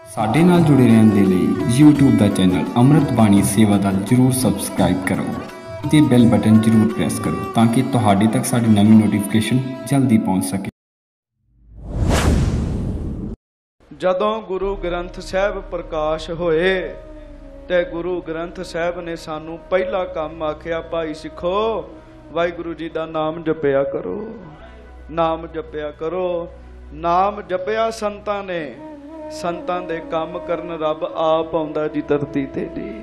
ਸਾਡੇ ਨਾਲ ਜੁੜੇ ਰਹਿਣ ਦੇ ਲਈ YouTube ਦਾ ਚੈਨਲ ਅੰਮ੍ਰਿਤ ਬਾਣੀ ਸੇਵਾ ਦਾ ਜਰੂਰ ਸਬਸਕ੍ਰਾਈਬ ਕਰੋ ਤੇ ਬੈਲ ਬਟਨ ਜਰੂਰ ਪ੍ਰੈਸ ਕਰੋ ਤਾਂ ਕਿ ਤੁਹਾਡੇ ਤੱਕ ਸਾਡੀ ਨਵੀਂ ਨੋਟੀਫਿਕੇਸ਼ਨ ਜਲਦੀ ਪਹੁੰਚ ਸਕੇ। ਜਦੋਂ ਗੁਰੂ ਗ੍ਰੰਥ ਸਾਹਿਬ ਪ੍ਰਕਾਸ਼ ਹੋਏ ਤੇ ਗੁਰੂ ਗ੍ਰੰਥ ਸਾਹਿਬ ਨੇ ਸਾਨੂੰ ਪਹਿਲਾ ਕੰਮ ਆਖਿਆ, ਭਾਈ ਸਿੱਖੋ ਵਾਹਿਗੁਰੂ ਜੀ ਦਾ ਨਾਮ ਜਪਿਆ ਕਰੋ, ਨਾਮ ਜਪਿਆ ਕਰੋ। ਨਾਮ ਜਪਿਆ ਸੰਤਾਂ ਨੇ, ਸੰਤਾਂ ਦੇ ਕੰਮ ਕਰਨ ਰੱਬ ਆਪ ਆਉਂਦਾ ਜੀ ਧਰਤੀ ਤੇ ਜੀ।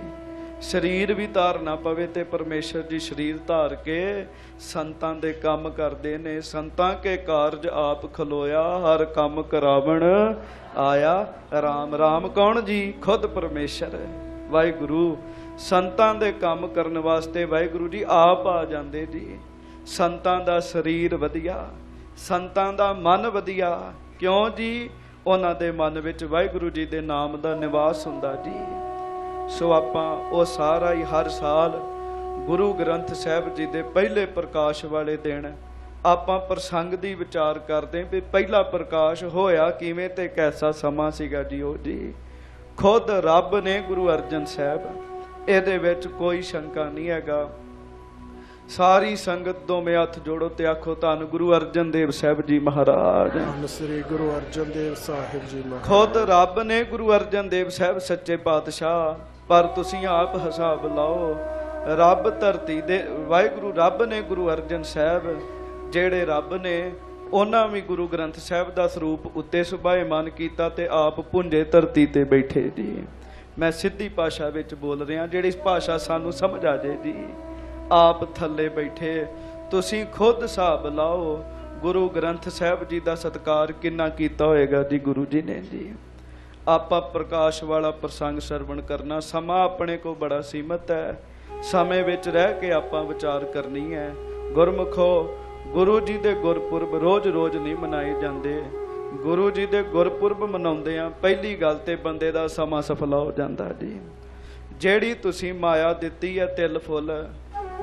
ਸਰੀਰ ਵੀ ਧਾਰਨਾ ਪਵੇ ਤੇ ਪਰਮੇਸ਼ਰ ਜੀ ਸਰੀਰ ਧਾਰ ਕੇ ਸੰਤਾਂ ਦੇ ਕੰਮ ਕਰਦੇ ਨੇ। ਸੰਤਾਂ ਕੇ ਕਾਰਜ ਆਪ ਖਲੋਇਆ, ਹਰ ਕੰਮ ਕਰਾਵਣ ਆਇਆ ਰਾਮ। ਰਾਮ ਕੌਣ ਜੀ? ਖੁਦ ਪਰਮੇਸ਼ਰ ਵਾਹਿਗੁਰੂ। ਸੰਤਾਂ ਦੇ ਕੰਮ ਕਰਨ ਵਾਸਤੇ ਵਾਹਿਗੁਰੂ ਜੀ ਆਪ ਆ ਜਾਂਦੇ ਜੀ। ਸੰਤਾਂ ਦਾ ਸਰੀਰ ਵਧੀਆ, ਸੰਤਾਂ ਦਾ ਮਨ ਵਧੀਆ। ਕਿਉਂ ਜੀ? ਉਹਨਾਂ ਦੇ ਮਨ ਵਿੱਚ ਵਾਹਿਗੁਰੂ ਜੀ ਦੇ ਨਾਮ ਦਾ ਨਿਵਾਸ ਹੁੰਦਾ ਜੀ। ਸੋ ਆਪਾਂ ਉਹ ਸਾਰਾ ਹੀ ਹਰ ਸਾਲ ਗੁਰੂ ਗ੍ਰੰਥ ਸਾਹਿਬ ਜੀ ਦੇ ਪਹਿਲੇ ਪ੍ਰਕਾਸ਼ ਵਾਲੇ ਦਿਨ ਆਪਾਂ ਪ੍ਰਸੰਗ ਦੀ ਵਿਚਾਰ ਕਰਦੇ ਵੀ ਪਹਿਲਾ ਪ੍ਰਕਾਸ਼ ਹੋਇਆ ਕਿਵੇਂ ਤੇ ਕੈਸਾ ਸਮਾਂ ਸੀਗਾ ਜੀ। ਉਹ ਜੀ ਖੁਦ ਰੱਬ ਨੇ ਗੁਰੂ ਅਰਜਨ ਸਾਹਿਬ, ਇਹਦੇ ਵਿੱਚ ਕੋਈ ਸ਼ੰਕਾ ਨਹੀਂ ਹੈਗਾ। ਸਾਰੀ ਸੰਗਤ ਦੋਵੇਂ ਹੱਥ ਜੋੜੋ ਤੇ ਆਖੋ ਧੰਨ ਗੁਰੂ ਅਰਜਨ ਦੇਵ ਸਾਹਿਬ ਜੀ ਮਹਾਰਾਜ। ਧੰਨ ਸ੍ਰੀ ਗੁਰੂ ਅਰਜਨ ਦੇਵ ਸਾਹਿਬ ਜੀ ਮਹਾਰਾਜ। ਖੁਦ ਰੱਬ ਨੇ ਗੁਰੂ ਅਰਜਨ ਦੇਵ ਸਾਹਿਬ ਸੱਚੇ ਪਾਤਸ਼ਾਹ, ਪਰ ਤੁਸੀਂ ਆਪ ਹਿਸਾਬ ਲਾਓ। ਰੱਬ ਧਰਤੀ ਦੇ ਵਾਹਿਗੁਰੂ ਰੱਬ ਨੇ ਗੁਰੂ ਅਰਜਨ ਸਾਹਿਬ, ਜਿਹੜੇ ਰੱਬ ਨੇ ਉਹਨਾਂ ਵੀ ਗੁਰੂ ਗ੍ਰੰਥ ਸਾਹਿਬ ਦਾ ਸਰੂਪ ਉੱਤੇ ਸੁਭਾਏਮਾਨ ਕੀਤਾ ਤੇ ਆਪ ਪੁੰਜੇ ਧਰਤੀ ਤੇ ਬੈਠੇ ਜੀ। ਮੈਂ ਸਿੱਧੀ ਭਾਸ਼ਾ ਵਿੱਚ ਬੋਲ ਰਿਹਾ, ਜਿਹੜੀ ਭਾਸ਼ਾ ਸਾਨੂੰ ਸਮਝ ਆ ਜਾਏ ਜੀ। ਆਪ ਥੱਲੇ ਬੈਠੇ, ਤੁਸੀਂ ਖੁਦ ਹਿਸਾਬ ਲਾਓ ਗੁਰੂ ਗ੍ਰੰਥ ਸਾਹਿਬ ਜੀ ਦਾ ਸਤਿਕਾਰ ਕਿੰਨਾ ਕੀਤਾ ਹੋਏਗਾ ਜੀ ਗੁਰੂ ਜੀ ਨੇ ਜੀ। ਆਪਾਂ ਪ੍ਰਕਾਸ਼ ਵਾਲਾ ਪ੍ਰਸੰਗ ਸਰਵਣ ਕਰਨਾ, ਸਮਾਂ ਆਪਣੇ ਕੋਲ ਬੜਾ ਸੀਮਤ ਹੈ। ਸਮੇਂ ਵਿੱਚ ਰਹਿ ਕੇ ਆਪਾਂ ਵਿਚਾਰ ਕਰਨੀ ਹੈ। ਗੁਰਮੁਖੋ, ਗੁਰੂ ਜੀ ਦੇ ਗੁਰਪੁਰਬ ਰੋਜ਼ ਰੋਜ਼ ਨਹੀਂ ਮਨਾਏ ਜਾਂਦੇ। ਗੁਰੂ ਜੀ ਦੇ ਗੁਰਪੁਰਬ ਮਨਾਉਂਦੇ ਆ, ਪਹਿਲੀ ਗੱਲ ਤੇ ਬੰਦੇ ਦਾ ਸਮਾਂ ਸਫਲਾ ਹੋ ਜਾਂਦਾ ਜੀ। ਜਿਹੜੀ ਤੁਸੀਂ ਮਾਇਆ ਦਿੱਤੀ ਹੈ ਤਿਲ ਫੁੱਲ,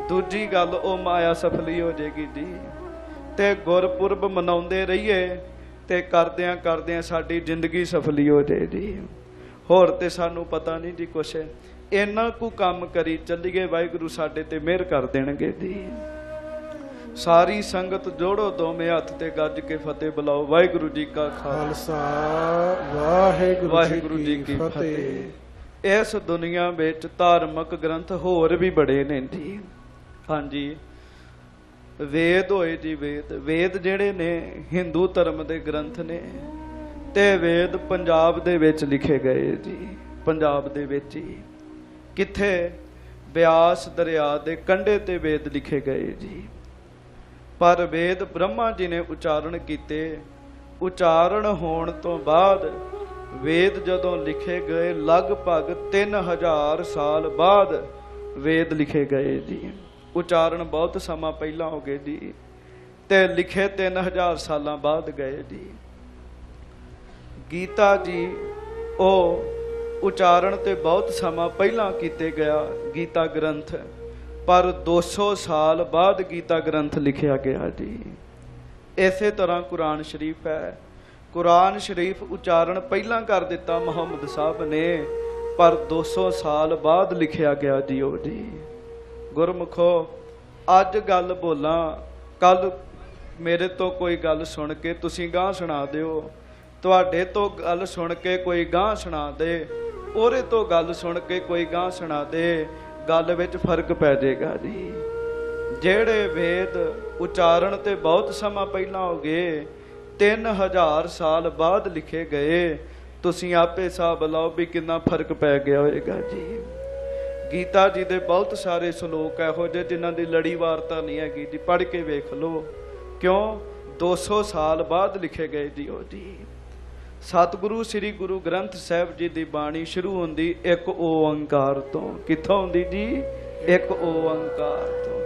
ਦੂਜੀ ਗੱਲ ਉਹ ਮਾਇਆ ਸਫਲੀ ਹੋ ਜਾਏਗੀ ਜੀ। ਤੇ ਗੁਰਪੁਰਬ ਮਨਾਉਂਦੇ ਰਹੀਏ ਤੇ ਕਰਦਿਆਂ ਕਰਦਿਆਂ ਸਾਡੀ ਜ਼ਿੰਦਗੀ ਸਫਲੀ ਹੋ ਜਾਏ ਜੀ। ਹੋਰ ਤੇ ਸਾਨੂੰ ਪਤਾ ਨਹੀਂ ਜੀ ਕੁਛ। ਇੰਨਾ ਕੁ ਕੰਮ ਕਰੀ ਚੱਲੀਏ, ਵਾਹਿਗੁਰੂ ਸਾਡੇ ਤੇ ਮਿਹਰ ਕਰ ਦੇਣਗੇ ਜੀ। ਸਾਰੀ ਸੰਗਤ ਜੋੜੋ ਦੋਵੇਂ ਹੱਥ ਤੇ ਗੱਜ ਕੇ ਫਤਿਹ ਬੁਲਾਓ। ਵਾਹਿਗੁਰੂ ਜੀ ਕਾ ਖਾਲਸਾ, ਵਾਹਿਗੁਰੂ ਜੀ ਕੀ ਫਤਿਹ। ਇਸ ਦੁਨੀਆ ਵਿੱਚ ਧਾਰਮਿਕ ਗ੍ਰੰਥ ਹੋਰ ਵੀ ਬੜੇ ਨੇ ਜੀ। ਹਾਂਜੀ, ਵੇਦ ਹੋਏ ਜੀ। ਵੇਦ ਜਿਹੜੇ ਨੇ ਹਿੰਦੂ ਧਰਮ ਦੇ ਗ੍ਰੰਥ ਨੇ, ਤੇ ਵੇਦ ਪੰਜਾਬ ਦੇ ਵਿੱਚ ਲਿਖੇ ਗਏ ਜੀ। ਪੰਜਾਬ ਦੇ ਵਿੱਚ ਹੀ ਕਿੱਥੇ? ਬਿਆਸ ਦਰਿਆ ਦੇ ਕੰਢੇ ਤੇ ਵੇਦ ਲਿਖੇ ਗਏ ਜੀ। ਪਰ ਵੇਦ ਬ੍ਰਹਮਾ ਜੀ ਨੇ ਉਚਾਰਨ ਕੀਤੇ। ਉਚਾਰਨ ਹੋਣ ਤੋਂ ਬਾਅਦ ਵੇਦ ਜਦੋਂ ਲਿਖੇ ਗਏ, ਲਗਭਗ 3000 ਸਾਲ ਬਾਅਦ ਵੇਦ ਲਿਖੇ ਗਏ ਜੀ। ਉਚਾਰਨ ਬਹੁਤ ਸਮਾਂ ਪਹਿਲਾਂ ਹੋ ਗਏ ਜੀ, ਤੇ ਲਿਖੇ 3000 ਸਾਲਾਂ ਬਾਅਦ ਗਏ ਜੀ। ਗੀਤਾ ਜੀ ਉਹ ਉਚਾਰਨ ਤੇ ਬਹੁਤ ਸਮਾਂ ਪਹਿਲਾਂ ਕੀਤੇ ਗਿਆ ਗੀਤਾ ਗ੍ਰੰਥ, ਪਰ 200 ਸਾਲ ਬਾਅਦ ਗੀਤਾ ਗ੍ਰੰਥ ਲਿਖਿਆ ਗਿਆ ਜੀ। ਇਸੇ ਤਰ੍ਹਾਂ ਕੁਰਾਨ ਸ਼ਰੀਫ ਹੈ। ਕੁਰਾਨ ਸ਼ਰੀਫ ਉਚਾਰਨ ਪਹਿਲਾਂ ਕਰ ਦਿੱਤਾ ਮੁਹੰਮਦ ਸਾਹਿਬ ਨੇ, ਪਰ 200 ਸਾਲ ਬਾਅਦ ਲਿਖਿਆ ਗਿਆ ਜੀ ਉਹ ਜੀ। ਗੁਰਮੁਖੋ, ਅੱਜ ਗੱਲ ਬੋਲਾਂ, ਕੱਲ ਮੇਰੇ ਤੋਂ ਕੋਈ ਗੱਲ ਸੁਣ ਕੇ ਤੁਸੀਂ ਗਾਂਹ ਸੁਣਾ ਦਿਓ। ਤੁਹਾਡੇ ਤੋਂ ਗੱਲ ਸੁਣ ਕੇ ਕੋਈ ਗਾਂਹ ਸੁਣਾ ਦੇ, ਉਹਦੇ ਤੋਂ ਗੱਲ ਸੁਣ ਕੇ ਕੋਈ ਗਾਂਹ ਸੁਣਾ ਦੇ, ਗੱਲ ਵਿੱਚ ਫਰਕ ਪੈ ਜਾਏਗਾ ਜੀ। ਜਿਹੜੇ ਵੇਦ ਉਚਾਰਨ ਤੇ ਬਹੁਤ ਸਮਾਂ ਪਹਿਲਾਂ ਹੋ ਗਏ, 3000 ਸਾਲ ਬਾਅਦ ਲਿਖੇ ਗਏ, ਤੁਸੀਂ ਆਪੇ ਹਿਸਾਬ ਲਾਓ ਵੀ ਕਿੰਨਾ ਫਰਕ ਪੈ ਗਿਆ ਹੋਏਗਾ ਜੀ। ਗੀਤਾ ਜੀ ਦੇ ਬਹੁਤ ਸਾਰੇ ਸ਼ਲੋਕ ਇਹੋ ਜਿਹੇ ਜਿਨ੍ਹਾਂ ਦੀ ਲੜੀ ਵਾਰਤਾ ਨਹੀਂ ਹੈਗੀ ਜੀ। ਪੜ੍ਹ ਕੇ ਵੇਖ ਲਓ। ਕਿਉਂ? 200 ਸਾਲ ਬਾਅਦ ਲਿਖੇ ਗਏ ਜੀ ਉਹ ਜੀ। ਸਤਿਗੁਰੂ ਸ੍ਰੀ ਗੁਰੂ ਗ੍ਰੰਥ ਸਾਹਿਬ ਜੀ ਦੀ ਬਾਣੀ ਸ਼ੁਰੂ ਹੁੰਦੀ ਇੱਕ ਓੰਕਾਰ ਤੋਂ। ਕਿੱਥੋਂ ਹੁੰਦੀ ਜੀ? ਇੱਕ ਓੰਕਾਰ ਤੋਂ।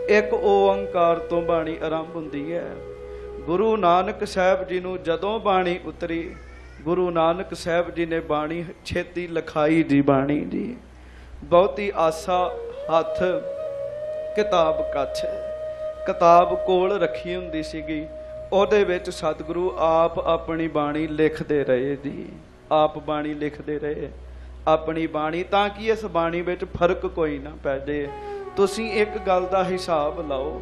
ਇੱਕ ਓੰਕਾਰ ਤੋਂ ਬਾਣੀ ਆਰੰਭ ਹੁੰਦੀ ਹੈ। ਗੁਰੂ ਨਾਨਕ ਸਾਹਿਬ ਜੀ ਨੂੰ ਜਦੋਂ ਬਾਣੀ ਉਤਰੀ, ਗੁਰੂ ਨਾਨਕ ਸਾਹਿਬ ਜੀ ਨੇ ਬਾਣੀ ਛੇਤੀ ਲਿਖਾਈ ਜੀ। ਬਾਣੀ ਜੀ ਬਹੁਤੀ ਆਸਾ ਹੱਥ, ਕਿਤਾਬ ਕੱਛ, ਕਿਤਾਬ ਕੋਲ ਰੱਖੀ ਹੁੰਦੀ ਸੀਗੀ। ਉਹਦੇ ਵਿੱਚ ਸਤਿਗੁਰੂ ਆਪ ਆਪਣੀ ਬਾਣੀ ਲਿਖਦੇ ਰਹੇ ਜੀ। आप बाणी लिखते रहे अपनी बाणी, ताकि इस बाणी विच फर्क कोई ना पै जाए। तुसीं एक गल दा हिसाब लाओ,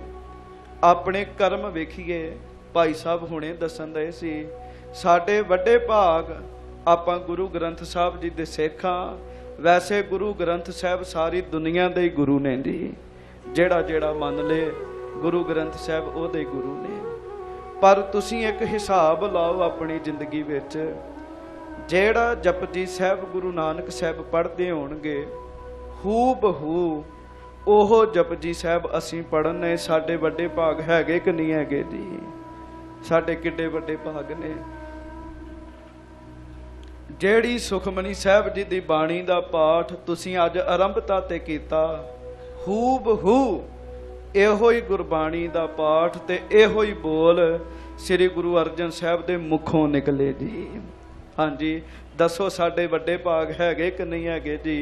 अपने कर्म वेखीए। भाई साहब हुणे दसन रहे सी, साडे वड्डे भाग आपां गुरु ग्रंथ साहब जी दे सिख हां। वैसे गुरु ग्रंथ साहब सारी दुनिया दे ही गुरु ने जी, जेड़ा जेड़ा मन ले गुरु ग्रंथ साहब ओहदे गुरु ने। पर तुसीं एक हिसाब लाओ अपनी जिंदगी विच, जेड़ा जपजी साहब गुरु नानक साहब पढ़ते होणगे हू बहू ओह जपजी साहब असीं पढ़ने। साडे वड्डे भाग हैगे कि नहीं हैगे जी? साडे किड्डे वड्डे भाग ने। जेड़ी सुखमनी साहब जी दी बाणी दा पाठ तुसीं अज आरंभता ते कीता, हू बहू एहो ही गुरबाणी दा पाठ ते एहो ही बोल श्री गुरु अर्जन साहब दे मुखों निकले जी। हाँ जी, दसो साडे वड्डे भाग हैगे कि नहीं हैगे जी?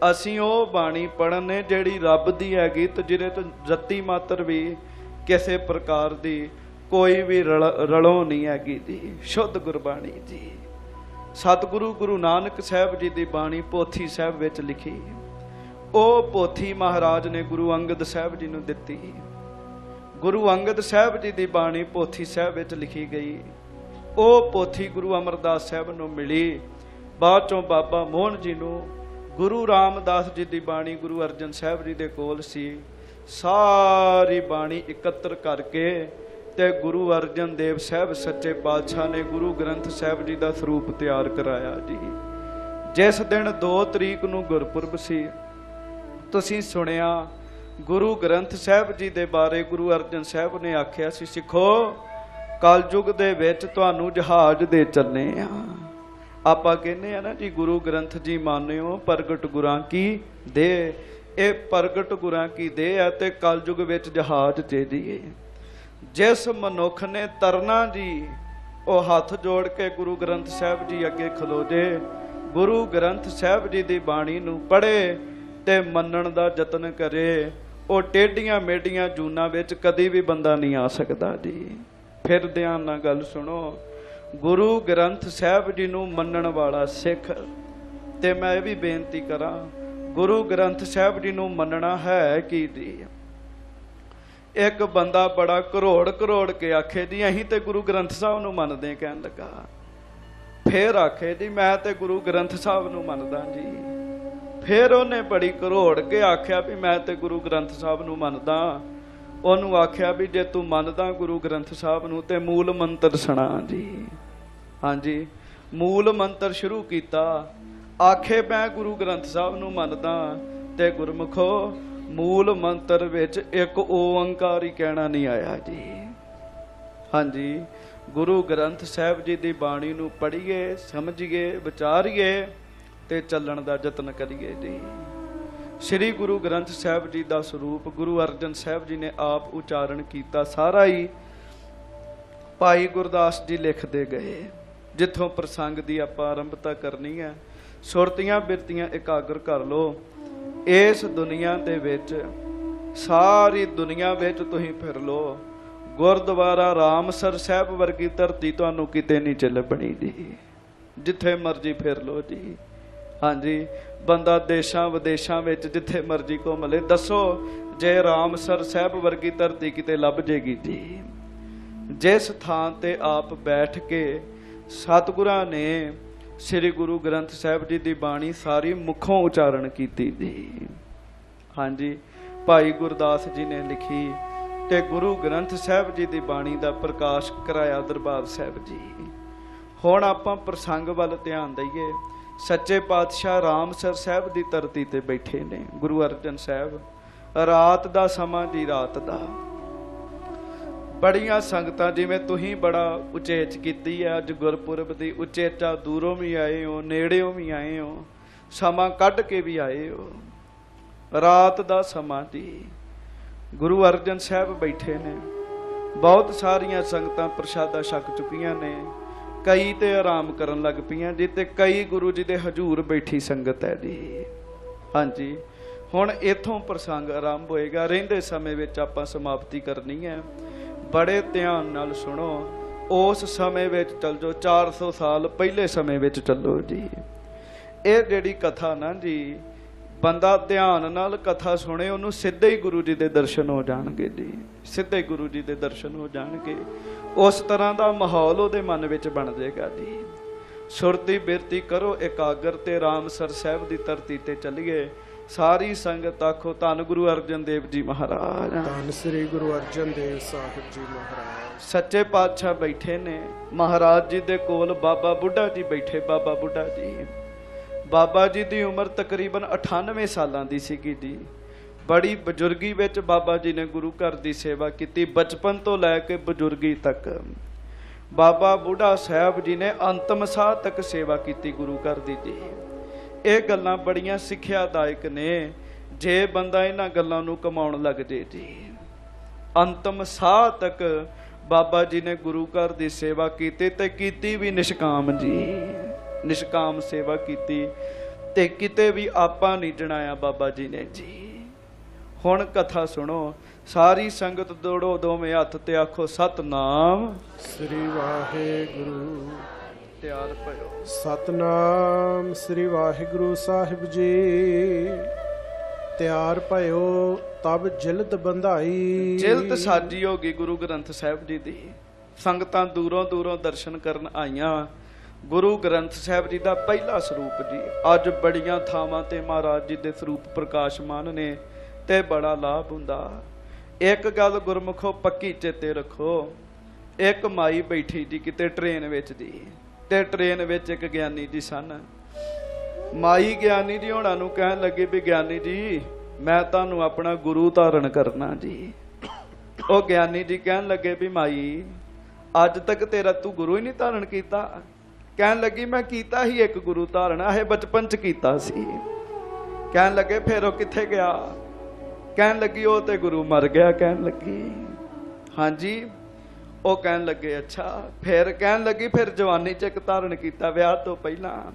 असीं ओ बाणी पढ़ने जिहड़ी रब दी हैगी ते जिहदे तो जत्ती मात्र भी किसी प्रकार दी कोई भी रलों नहीं हैगी जी, शुद्ध गुरबाणी जी। सतगुरु गुरु नानक साहब जी दी बाणी पोथी साहब विच लिखी, ਉਹ ਪੋਥੀ महाराज ने गुरु अंगद साहब जी ਨੂੰ ਦਿੱਤੀ। गुरु अंगद साहब जी ਦੀ ਬਾਣੀ ਪੋਥੀ ਸਾਹਿਬ ਵਿੱਚ ਲਿਖੀ ਗਈ। ਉਹ ਪੋਥੀ गुरु अमरदास साहब ਨੂੰ ਮਿਲੀ। ਬਾਅਦ ਚੋਂ ਬਾਬਾ ਮੋਹਨ ਜੀ ਨੂੰ गुरु रामदास जी ਦੀ ਬਾਣੀ गुरु अर्जन साहब जी ਦੇ ਕੋਲ ਸੀ। ਸਾਰੀ ਬਾਣੀ ਇਕੱਤਰ ਕਰਕੇ ਤੇ गुरु अर्जन देव साहब सच्चे पातशाह ने गुरु ग्रंथ साहब जी ਦਾ ਸਰੂਪ ਤਿਆਰ ਕਰਾਇਆ ਜੀ। ਜਿਸ ਦਿਨ 2 ਤਰੀਕ ਨੂੰ ਗੁਰਪੁਰਬ ਸੀ, ਤੁਸੀਂ ਸੁਣਿਆ ਗੁਰੂ ਗ੍ਰੰਥ ਸਾਹਿਬ ਜੀ ਦੇ ਬਾਰੇ ਗੁਰੂ ਅਰਜਨ ਸਾਹਿਬ ਨੇ ਆਖਿਆ ਸੀ, ਸਿੱਖੋ ਕਲਯੁਗ ਦੇ ਵਿੱਚ ਤੁਹਾਨੂੰ ਜਹਾਜ਼ ਦੇ ਚੱਲੇ ਆ। ਆਪਾਂ ਕਹਿੰਦੇ ਆ ਨਾ ਜੀ ਗੁਰੂ ਗ੍ਰੰਥ ਜੀ ਮਾਨਿਓ ਪ੍ਰਗਟ ਗੁਰਾਂ ਕੀ ਦੇ, ਇਹ ਪ੍ਰਗਟ ਗੁਰਾਂ ਕੀ ਦੇ ਹੈ ਤੇ ਕਲਯੁਗ ਵਿੱਚ ਜਹਾਜ਼ ਤੇ ਜੀਏ। ਜਿਸ ਮਨੁੱਖ ਨੇ ਤਰਨਾ ਜੀ ਉਹ ਹੱਥ ਜੋੜ ਕੇ ਗੁਰੂ ਗ੍ਰੰਥ ਸਾਹਿਬ ਜੀ ਅੱਗੇ ਖਲੋ ਜੇ, ਗੁਰੂ ਗ੍ਰੰਥ ਸਾਹਿਬ ਜੀ ਦੀ ਬਾਣੀ ਨੂੰ ਪੜ੍ਹੇ ਤੇ ਮੰਨਣ ਦਾ ਯਤਨ ਕਰੇ, ਉਹ ਟੇਢੀਆਂ ਮੇਢੀਆਂ ਜੂਨਾਂ ਵਿੱਚ ਕਦੀ ਵੀ ਬੰਦਾ ਨਹੀਂ ਆ ਸਕਦਾ ਜੀ। ਫਿਰ ਧਿਆਨ ਨਾਲ ਗੱਲ ਸੁਣੋ, ਗੁਰੂ ਗ੍ਰੰਥ ਸਾਹਿਬ ਜੀ ਨੂੰ ਮੰਨਣ ਵਾਲਾ ਸਿੱਖ, ਤੇ ਮੈਂ ਇਹ ਵੀ ਬੇਨਤੀ ਕਰਾਂ ਗੁਰੂ ਗ੍ਰੰਥ ਸਾਹਿਬ ਜੀ ਨੂੰ ਮੰਨਣਾ ਹੈ ਕੀ ਜੀ? ਇੱਕ ਬੰਦਾ ਬੜਾ ਕਰੋੜ ਕਰੋੜ ਕੇ ਆਖੇ ਜੀ ਅਸੀਂ ਤੇ ਗੁਰੂ ਗ੍ਰੰਥ ਸਾਹਿਬ ਨੂੰ ਮੰਨਦੇ, ਕਹਿਣ ਲੱਗਾ। ਫਿਰ ਆਖੇ ਜੀ ਮੈਂ ਤੇ ਗੁਰੂ ਗ੍ਰੰਥ ਸਾਹਿਬ ਨੂੰ ਮੰਨਦਾ ਜੀ। ਫਿਰ ਉਹਨੇ ਬੜੀ ਕਰੋੜ ਕੇ ਆਖਿਆ ਵੀ ਮੈਂ ਤੇ ਗੁਰੂ ਗ੍ਰੰਥ ਸਾਹਿਬ ਨੂੰ ਮੰਨਦਾ। ਉਹਨੂੰ ਆਖਿਆ ਵੀ ਜੇ ਤੂੰ ਮੰਨਦਾ ਗੁਰੂ ਗ੍ਰੰਥ ਸਾਹਿਬ ਨੂੰ ਤੇ ਮੂਲ ਮੰਤਰ ਸੁਣਾ ਜੀ। ਹਾਂਜੀ, ਮੂਲ ਮੰਤਰ ਸ਼ੁਰੂ ਕੀਤਾ। ਆਖੇ ਮੈਂ ਗੁਰੂ ਗ੍ਰੰਥ ਸਾਹਿਬ ਨੂੰ ਮੰਨਦਾ ਤੇ ਗੁਰਮੁਖੋ ਮੂਲ ਮੰਤਰ ਵਿੱਚ ਇੱਕ ਓੰਕਾਰ ਹੀ ਕਹਿਣਾ ਨਹੀਂ ਆਇਆ ਜੀ। ਹਾਂਜੀ, ਗੁਰੂ ਗ੍ਰੰਥ ਸਾਹਿਬ ਜੀ ਦੀ ਬਾਣੀ ਨੂੰ ਪੜ੍ਹੀਏ, ਸਮਝੀਏ, ਵਿਚਾਰੀਏ ਤੇ ਚੱਲਣ ਦਾ ਯਤਨ ਕਰੀਏ ਜੀ। श्री गुरु ग्रंथ साहब जी का स्वरूप गुरु अर्जन साहब जी ने आप उचारण किया, सारा ही भाई गुरदास जी लिखते गए। जिथों प्रसंग की आप आरंभता करनी है, सुरतियां बिरतियां एकाग्र कर लो। इस दुनिया दे विच सारी दुनिया विच तुसीं फिर लो, गुरद्वारा रामसर साहब वर्गी धरती तुहानूं किते नहीं च लभणी जी, जिथे मर्जी फिर लो जी। हाँ जी, बंदा देशां विदेशां विच जिथे मर्जी घुम ले, दसो जे रामसर साहब वर्गी धरती किते लभ जेगी जी। जिस थां ते आप बैठ के सतगुरां ने श्री गुरु ग्रंथ साहब जी की बाणी सारी मुखों उचारण की जी। हाँ जी, भाई गुरदास जी ने लिखी ते गुरु ग्रंथ साहब जी की बाणी का प्रकाश कराया दरबार साहब जी। हुण आपां प्रसंग वल ध्यान दईए। सच्चे पातशाह रामसर साहब की धरती ते बैठे ने गुरु अर्जन साहब। रात का समा जी, रात का बड़ियां संगतां जिवें तुहीं बड़ा उचेच कीती है अज गुरपुरब दी, उचेचा दूरों भी आए हो, नेड़ियों भी आए हो, समा कढ़ के भी आए हो। रात का समा जी, गुरु अर्जन साहब बैठे ने, बहुत सारियां संगतां प्रशादा छक चुकियां ने, कई ते आराम करन लग पईयां जी, ते कई गुरु जी दे हजूर बैठी संगत है जी। हाँ जी, हुण इथों प्रसंग आरंभ होएगा, रहिंदे समय विच आपां समाप्ति करनी है। बड़े ध्यान नाल सुनो। ਉਸ ਸਮੇਂ ਵਿੱਚ ਚੱਲ ਜਾਓ, 400 ਸਾਲ ਪਹਿਲੇ ਸਮੇਂ ਵਿੱਚ ਚੱਲੋ ਜੀ। ਇਹ ਜਿਹੜੀ ਕਥਾ ਨਾ ਜੀ, ਬੰਦਾ ਧਿਆਨ ਨਾਲ ਕਥਾ ਸੁਣੇ, ਉਹਨੂੰ ਸਿੱਧੇ ਹੀ ਗੁਰੂ ਜੀ ਦੇ ਦਰਸ਼ਨ ਹੋ ਜਾਣਗੇ ਜੀ, ਸਿੱਧੇ ਗੁਰੂ ਜੀ ਦੇ ਦਰਸ਼ਨ ਹੋ ਜਾਣਗੇ। ਉਸ ਤਰ੍ਹਾਂ ਦਾ ਮਾਹੌਲ ਉਹਦੇ ਮਨ ਵਿੱਚ ਬਣ ਜਾਏਗਾ ਜੀ। ਸੁਰਤੀ ਬਿਰਤੀ ਕਰੋ ਇਕਾਗਰ ਤੇ ਰਾਮਸਰ ਸਾਹਿਬ ਦੀ ਧਰਤੀ ਤੇ ਚੱਲੀਏ। ਸਾਰੀ ਸੰਗਤ ਆਖੋ ਧੰਨ ਗੁਰੂ ਅਰਜਨ ਦੇਵ ਜੀ ਮਹਾਰਾਜ, ਧੰਨ ਸ੍ਰੀ ਗੁਰੂ ਅਰਜਨ ਦੇਵ ਸਾਹਿਬ ਜੀ ਮਹਾਰਾਜ। ਸੱਚੇ ਪਾਤਸ਼ਾਹ ਬੈਠੇ ਨੇ, ਮਹਾਰਾਜ ਜੀ ਦੇ ਕੋਲ ਬਾਬਾ ਬੁੱਢਾ ਜੀ ਬੈਠੇ। ਬਾਬਾ ਬੁੱਢਾ ਜੀ, ਬਾਬਾ ਜੀ ਦੀ ਉਮਰ ਤਕਰੀਬਨ 98 ਸਾਲਾਂ ਦੀ ਸੀਗੀ ਜੀ। ਬੜੀ ਬਜ਼ੁਰਗੀ ਵਿੱਚ ਬਾਬਾ ਜੀ ਨੇ ਗੁਰੂ ਘਰ ਦੀ ਸੇਵਾ ਕੀਤੀ, ਬਚਪਨ ਤੋਂ ਲੈ ਕੇ ਬਜ਼ੁਰਗੀ ਤੱਕ। ਬਾਬਾ ਬੁੱਢਾ ਸਾਹਿਬ ਜੀ ਨੇ ਅੰਤਮ ਸਾਹ ਤੱਕ ਸੇਵਾ ਕੀਤੀ ਗੁਰੂ ਘਰ ਦੀ ਜੀ। ਇਹ ਗੱਲਾਂ ਬੜੀਆਂ ਸਿੱਖਿਆਦਾਇਕ ਨੇ, ਜੇ ਬੰਦਾ ਇਹਨਾਂ ਗੱਲਾਂ ਨੂੰ ਕਮਾਉਣ ਲੱਗ ਜੇ ਜੀ। ਅੰਤਮ ਸਾਹ ਤੱਕ ਬਾਬਾ ਜੀ ਨੇ ਗੁਰੂ ਘਰ ਦੀ ਸੇਵਾ ਕੀਤੀ, ਤੇ ਕੀਤੀ ਵੀ ਨਿਸ਼ਕਾਮ ਜੀ, ਨਿਸ਼ਕਾਮ ਸੇਵਾ ਕੀਤੀ, ਤੇ ਕਿਤੇ ਵੀ ਆਪਾ ਨਹੀਂ ਜਣਾਇਆ ਬਾਬਾ ਜੀ ਨੇ ਜੀ। ਹੁਣ ਕਥਾ ਸੁਣੋ, ਸਾਰੀ ਸੰਗਤ ਦੋੜੋ ਦੋਵੇਂ ਹੱਥ ਤੇ ਆਖੋ ਸਤਨਾਮ ਸ੍ਰੀ ਵਾਹਿਗੁਰੂ। ਤਿਆਰ ਭਇਓ। ਸਤਨਾਮ ਸ੍ਰੀ ਵਾਹਿਗੁਰੂ ਸਾਹਿਬ ਜੀ। ਤਿਆਰ ਭਇਓ ਤਬ ਜਿਲਦ ਬੰਧਾਈ। ਜਿਲਦ ਸਾਜੀ ਹੋ ਗਈ ਗੁਰੂ ਗ੍ਰੰਥ ਸਾਹਿਬ ਜੀ ਦੀ। ਸੰਗਤਾਂ ਦੂਰੋਂ ਦੂਰੋਂ ਦਰਸ਼ਨ ਕਰਨ ਆਈਆਂ। ਗੁਰੂ ਗ੍ਰੰਥ ਸਾਹਿਬ ਜੀ ਦਾ ਪਹਿਲਾ ਸਰੂਪ ਜੀ। ਅੱਜ ਬੜੀਆਂ ਥਾਵਾਂ ਤੇ ਮਹਾਰਾਜ ਜੀ ਦੇ ਸਰੂਪ ਪ੍ਰਕਾਸ਼ਮਾਨ ਨੇ, ਤੇ ਬੜਾ ਲਾਭ ਹੁੰਦਾ। ਇੱਕ ਗੱਲ ਗੁਰਮੁਖੋ ਪੱਕੀ ਚੇਤੇ ਰੱਖੋ, ਇੱਕ ਮਾਈ ਬੈਠੀ ਜੀ ਕਿਤੇ ਟ੍ਰੇਨ ਵਿੱਚ ਦੀ, ਤੇ ਟ੍ਰੇਨ ਵਿੱਚ ਇੱਕ ਗਿਆਨੀ ਜੀ ਸਨ। ਮਾਈ ਗਿਆਨੀ ਜੀ ਹੋਣਾ ਨੂੰ ਕਹਿਣ ਲੱਗੇ ਵੀ ਗਿਆਨੀ ਜੀ ਮੈਂ ਤੁਹਾਨੂੰ ਆਪਣਾ ਗੁਰੂ ਧਾਰਨ ਕਰਨਾ ਜੀ। ਉਹ ਗਿਆਨੀ ਜੀ ਕਹਿਣ ਲੱਗੇ ਵੀ ਮਾਈ ਅੱਜ ਤੱਕ ਤੇਰਾ ਤੂੰ ਗੁਰੂ ਹੀ ਨਹੀਂ ਧਾਰਨ ਕੀਤਾ। ਕਹਿਣ ਲੱਗੀ ਮੈਂ ਕੀਤਾ ਹੀ ਇੱਕ ਗੁਰੂ ਧਾਰਨ, ਇਹ ਬਚਪਨ ਚ ਕੀਤਾ ਸੀ। ਕਹਿਣ ਲੱਗੇ ਫਿਰ ਉਹ ਕਿੱਥੇ ਗਿਆ? ਕਹਿਣ ਲੱਗੀ ਉਹ ਤੇ ਗੁਰੂ ਮਰ ਗਿਆ। ਕਹਿਣ ਲੱਗੀ ਹਾਂਜੀ। ਉਹ ਕਹਿਣ ਲੱਗੇ ਅੱਛਾ। ਫਿਰ ਕਹਿਣ ਲੱਗੀ ਫਿਰ ਜਵਾਨੀ ਚ ਇੱਕ ਧਾਰਨ ਕੀਤਾ ਵਿਆਹ ਤੋਂ ਪਹਿਲਾਂ।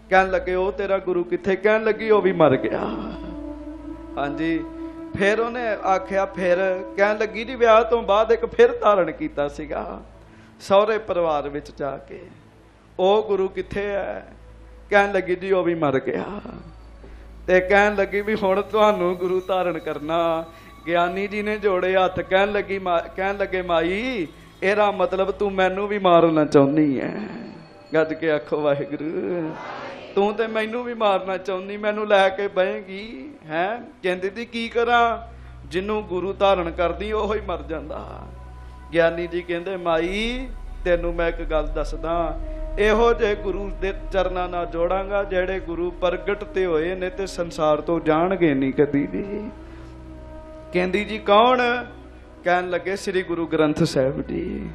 ਕਹਿਣ ਲੱਗੇ ਉਹ ਤੇਰਾ ਗੁਰੂ ਕਿੱਥੇ? ਕਹਿਣ ਲੱਗੀ ਉਹ ਵੀ ਮਰ ਗਿਆ। ਹਾਂਜੀ। ਫਿਰ ਉਹਨੇ ਆਖਿਆ ਫਿਰ ਕਹਿਣ ਲੱਗੀ ਜੀ ਵਿਆਹ ਤੋਂ ਬਾਅਦ ਇੱਕ ਫਿਰ ਧਾਰਨ ਕੀਤਾ ਸੀਗਾ ਸਹੁਰੇ ਪਰਿਵਾਰ ਵਿੱਚ ਜਾ ਕੇ। ਉਹ ਗੁਰੂ ਕਿੱਥੇ ਹੈ? ਕਹਿਣ ਲੱਗੀ ਜੀ ਉਹ ਵੀ ਮਰ ਗਿਆ। ਤੇ ਕਹਿਣ ਲੱਗੀ ਵੀ ਹੁਣ ਤੁਹਾਨੂੰ ਗੁਰੂ ਧਾਰਨ ਕਰਨਾ। ਗਿਆਨੀ ਜੀ ਨੇ ਜੋੜੇ ਹੱਥ। ਕਹਿਣ ਲੱਗੇ ਮਾਈ ਇਹਦਾ ਮਤਲਬ ਤੂੰ ਮੈਨੂੰ ਵੀ ਮਾਰਨਾ ਚਾਹੁੰਦੀ ਹੈ। ਗੱਜ ਕੇ ਆਖੋ ਵਾਹਿਗੁਰੂ। ਤੂੰ ਤੇ ਮੈਨੂੰ ਵੀ ਮਾਰਨਾ ਚਾਹੁੰਦੀ, ਮੈਨੂੰ ਲੈ ਕੇ ਬਹੇਗੀ ਹੈ? ਕਹਿੰਦੀ ਤੀ ਕੀ ਕਰਾਂ, ਜਿਹਨੂੰ ਗੁਰੂ ਧਾਰਨ ਕਰਦੀ ਉਹ ਹੀ ਮਰ ਜਾਂਦਾ। ਗਿਆਨੀ ਜੀ ਕਹਿੰਦੇ ਮਾਈ ਤੈਨੂੰ ਮੈਂ ਇੱਕ ਗੱਲ ਦੱਸਦਾ, ਇਹੋ ਜਿਹੇ ਗੁਰੂ ਦੇ ਚਰਨਾਂ ਨਾਲ ਜੋੜਾਂਗਾ ਜਿਹੜੇ ਗੁਰੂ ਪ੍ਰਗਟ ਤੇ ਹੋਏ ਨੇ ਤੇ ਸੰਸਾਰ ਤੋਂ ਜਾਣਗੇ ਨਹੀਂ ਕਦੀ ਵੀ। ਕਹਿੰਦੀ ਜੀ ਕੌਣ? ਕਹਿਣ ਲੱਗੇ ਸ੍ਰੀ ਗੁਰੂ ਗ੍ਰੰਥ ਸਾਹਿਬ ਜੀ।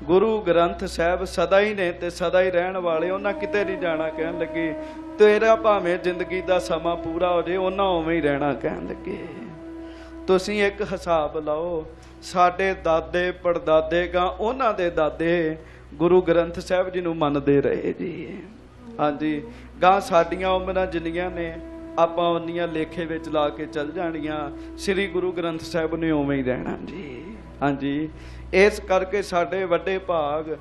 ਗੁਰੂ ਗ੍ਰੰਥ ਸਾਹਿਬ ਸਦਾ ਹੀ ਨੇ ਤੇ ਸਦਾ ਹੀ ਰਹਿਣ ਵਾਲੇ, ਉਹਨਾਂ ਕਿਤੇ ਨਹੀਂ ਜਾਣਾ। ਕਹਿਣ ਲੱਗੇ ਤੇਰਾ ਭਾਵੇਂ ਜ਼ਿੰਦਗੀ ਦਾ ਸਮਾਂ ਪੂਰਾ ਹੋ ਜੇ ਉਹਨਾਂ ਉਵੇਂ ਹੀ ਰਹਿਣਾ। ਕਹਿਣ ਲੱਗੇ ਤੁਸੀਂ ਇੱਕ ਹਿਸਾਬ ਲਾਓ, ਸਾਡੇ ਦਾਦੇ ਪੜਦਾਦੇ ਗਾਂ ਉਹਨਾਂ ਦੇ ਦਾਦੇ ਗੁਰੂ ਗ੍ਰੰਥ ਸਾਹਿਬ ਜੀ ਨੂੰ ਮੰਨਦੇ ਰਹੇ ਜੀ। ਹਾਂਜੀ। ਗਾਂ ਸਾਡੀਆਂ ਉਮਰਾਂ ਜਿੰਨੀਆਂ ਨੇ ਆਪਾਂ ਉਨੀਆਂ ਲੇਖੇ ਵਿੱਚ ਲਾ ਕੇ ਚੱਲ ਜਾਣੀਆਂ। ਸ੍ਰੀ ਗੁਰੂ ਗ੍ਰੰਥ ਸਾਹਿਬ ਨੇ ਉਵੇਂ ਹੀ ਰਹਿਣਾ ਜੀ। ਹਾਂਜੀ। ਇਸ ਕਰਕੇ ਸਾਡੇ ਵੱਡੇ ਭਾਗ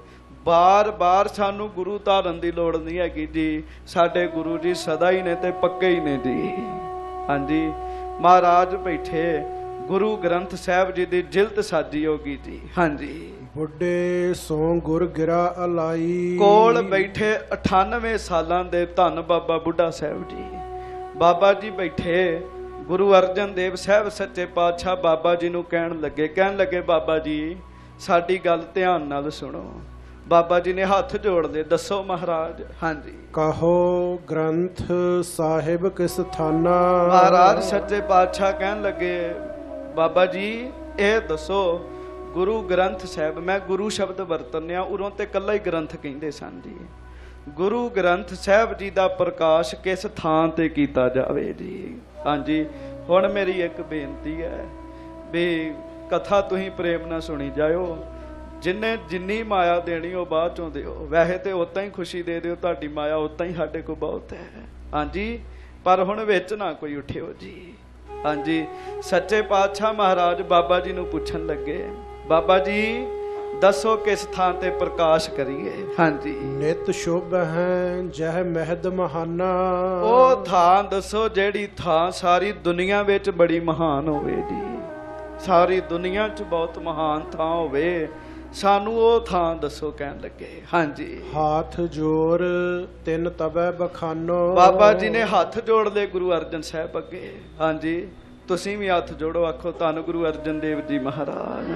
ਬਾਰ-ਬਾਰ ਸਾਨੂੰ ਗੁਰੂ ਧਾਰਨ ਦੀ ਲੋੜ ਨਹੀਂ ਹੈਗੀ ਜੀ। ਸਾਡੇ ਗੁਰੂ ਜੀ ਸਦਾ ਹੀ ਨੇ ਤੇ ਪੱਕੇ ਹੀ ਨੇ ਜੀ। ਹਾਂਜੀ। ਮਹਾਰਾਜ ਬੈਠੇ ਗੁਰੂ ਗ੍ਰੰਥ ਸਾਹਿਬ ਜੀ ਦੀ ਜਿਲਦ ਸਾਜੀ ਹੋ ਗਈ ਜੀ। ਹਾਂਜੀ। ਬੁੱਢੇ ਸੋ ਗੁਰ ਗਿਰਾ ਅਲਾਈ। ਕੋਲ ਬੈਠੇ 98 ਸਾਲਾਂ ਦੇ ਧੰਨ ਬਾਬਾ ਬੁੱਢਾ ਸਾਹਿਬ ਜੀ। ਬਾਬਾ ਜੀ ਬੈਠੇ। ਗੁਰੂ ਅਰਜਨ ਦੇਵ ਸਾਹਿਬ ਸੱਚੇ ਪਾਤਸ਼ਾਹ ਬਾਬਾ ਜੀ ਨੂੰ ਕਹਿਣ ਲੱਗੇ ਬਾਬਾ ਜੀ ਸਾਡੀ ਗੱਲ ਧਿਆਨ ਨਾਲ ਸੁਣੋ। ਬਾਬਾ ਜੀ ਨੇ ਹੱਥ ਜੋੜ ਲਏ। ਦੱਸੋ ਮਹਾਰਾਜ। ਹਾਂਜੀ। ਕਹੋ ਗ੍ਰੰਥ ਸਾਹਿਬ ਕਿਸ ਥਾਨਾ। ਮਹਾਰਾਜ ਸੱਚੇ ਪਾਤਸ਼ਾਹ ਕਹਿਣ ਲੱਗੇ ਬਾਬਾ ਜੀ ਇਹ ਦੱਸੋ ਗੁਰੂ ਗ੍ਰੰਥ ਸਾਹਿਬ, ਮੈਂ ਗੁਰੂ ਸ਼ਬਦ ਵਰਤਨਿਆ ਉਰੋਂ ਤੇ ਇਕੱਲਾ ਹੀ ਗ੍ਰੰਥ ਕਹਿੰਦੇ ਸਨ ਜੀ। ਗੁਰੂ ਗ੍ਰੰਥ ਸਾਹਿਬ ਜੀ ਦਾ ਪ੍ਰਕਾਸ਼ ਕਿਸ ਥਾਂ ਤੇ ਕੀਤਾ ਜਾਵੇ ਜੀ। ਹਾਂਜੀ। ਹੁਣ ਮੇਰੀ ਇੱਕ ਬੇਨਤੀ ਹੈ ਵੀ ਕਥਾ ਤੁਸੀਂ ਪ੍ਰੇਮ ਨਾਲ ਸੁਣੀ ਜਾਇਓ। ਜਿੰਨੇ ਜਿੰਨੀ ਮਾਇਆ ਦੇਣੀ ਉਹ ਬਾਅਦ ਚੋਂ ਦਿਓ। ਵੈਸੇ ਤੇ ਉਤਾਂ ਹੀ ਖੁਸ਼ੀ ਦੇ ਦਿਓ, ਤੁਹਾਡੀ ਮਾਇਆ ਉਤਾਂ ਹੀ ਸਾਡੇ ਕੋਲ ਬਹੁਤ ਹੈ। ਹਾਂਜੀ। ਪਰ ਹੁਣ ਵਿੱਚ ਨਾ ਕੋਈ ਉੱਠਿਓ ਜੀ। ਹਾਂਜੀ। ਸੱਚੇ ਪਾਤਸ਼ਾਹ ਮਹਾਰਾਜ ਬਾਬਾ ਜੀ ਨੂੰ ਪੁੱਛਣ ਲੱਗੇ ਬਾਬਾ ਜੀ ਦੱਸੋ ਕਿਸ ਥਾਂ ਤੇ ਪ੍ਰਕਾਸ਼ ਕਰੀਏ। ਹਾਂਜੀ, ਨਿਤ ਸ਼ੁਭ ਹੈ ਜਹ ਮਹਿਦ ਮਹਾਨਾ। ਉਹ ਥਾਂ ਦੱਸੋ ਜਿਹੜੀ ਥਾਂ ਸਾਰੀ ਦੁਨੀਆ ਵਿੱਚ ਬੜੀ ਮਹਾਨ ਹੋਵੇ ਜੀ, ਸਾਰੀ ਦੁਨੀਆ 'ਚ ਬਹੁਤ ਮਹਾਨ ਥਾਂ ਹੋਵੇ, ਸਾਨੂੰ ਉਹ ਥਾਂ ਦੱਸੋ ਕਹਿਣ ਲੱਗੇ। ਹਾਂਜੀ, ਹਾਥ ਜੋਰ ਤਿੰਨ ਤਬੈ ਬਖਾਨੋ। ਬਾਬਾ ਜੀ ਨੇ ਹੱਥ ਜੋੜ ਲਏ ਗੁਰੂ ਅਰਜਨ ਸਾਹਿਬ ਅੱਗੇ। ਹਾਂਜੀ, ਤੁਸੀਂ ਵੀ ਹੱਥ ਜੋੜੋ, ਆਖੋ ਧੰਨ ਗੁਰੂ ਅਰਜਨ ਦੇਵ ਜੀ ਮਹਾਰਾਜ।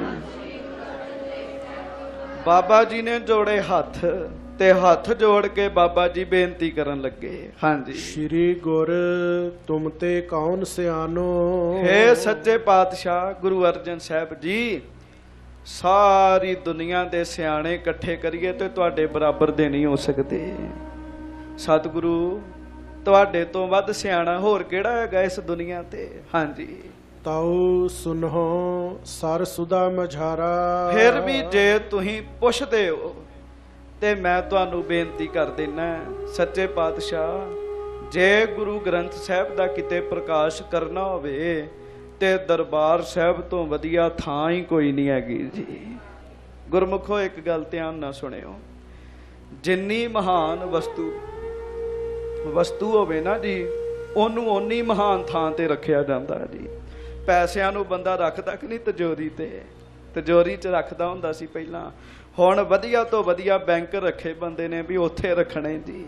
ਬਾਬਾ ਜੀ ਨੇ ਜੋੜੇ ਹੱਥ ਤੇ ਹੱਥ ਜੋੜ ਕੇ ਬਾਬਾ ਜੀ ਬੇਨਤੀ ਕਰਨ ਲੱਗੇ। ਹਾਂਜੀ, ਸ਼੍ਰੀ ਗੁਰ ਤੁਮ ਤੇ ਕੌਣ ਸਿਆਨੋ। ਹੇ ਸੱਚੇ ਪਾਤਸ਼ਾਹ ਗੁਰੂ ਅਰਜਨ ਸਾਹਿਬ ਜੀ, ਸਾਰੀ ਦੁਨੀਆ ਦੇ ਸਿਆਣੇ ਇਕੱਠੇ ਕਰੀਏ ਤੇ ਤੁਹਾਡੇ ਬਰਾਬਰ ਦੇ ਨਹੀਂ ਹੋ ਸਕਦੇ। ਸਤਿਗੁਰੂ, ਤੁਹਾਡੇ ਤੋਂ ਵੱਧ ਸਿਆਣਾ ਹੋਰ ਕਿਹੜਾ ਹੈਗਾ ਇਸ ਦੁਨੀਆ ਤੇ। ਹਾਂਜੀ, ਤਾਉ ਸੁਨਹੁ ਸਰ ਸੁਦਾ ਮਝਾਰਾ। ਫਿਰ ਵੀ ਜੇ ਤੁਸੀਂ ਪੁੱਛਦੇ ਹੋ ਤੇ ਮੈਂ ਤੁਹਾਨੂੰ ਬੇਨਤੀ ਕਰ ਦੇਣਾ, ਸੱਚੇ ਪਾਤਸ਼ਾਹ ਜੇ ਗੁਰੂ ਗ੍ਰੰਥ ਸਾਹਿਬ ਦਾ ਕਿਤੇ ਪ੍ਰਕਾਸ਼ ਕਰਨਾ ਹੋਵੇ ਤੇ ਦਰਬਾਰ ਸਾਹਿਬ ਤੋਂ ਵਧੀਆ ਥਾਂ ਹੀ ਕੋਈ ਨਹੀਂ ਹੈਗੀ ਜੀ। ਗੁਰਮੁਖੋ ਇੱਕ ਗੱਲ ਧਿਆਨ ਨਾਲ ਸੁਣਿਓ, ਜਿੰਨੀ ਮਹਾਨ ਵਸਤੂ ਹੋਵੇ ਨਾ ਜੀ, ਉਹਨੂੰ ਓਨੀ ਮਹਾਨ ਥਾਂ ਤੇ ਰੱਖਿਆ ਜਾਂਦਾ ਜੀ। ਪੈਸਿਆਂ ਨੂੰ ਬੰਦਾ ਰੱਖਦਾ ਕਿ ਨਹੀਂ ਤਿਜੋਰੀ ਤੇ, ਤਿਜੋਰੀ 'ਚ ਰੱਖਦਾ ਹੁੰਦਾ ਸੀ ਪਹਿਲਾਂ। ਹੁਣ ਵਧੀਆ ਤੋਂ ਵਧੀਆ ਬੈਂਕ ਰੱਖੇ ਬੰਦੇ ਨੇ ਵੀ ਉੱਥੇ ਰੱਖਣੇ ਜੀ।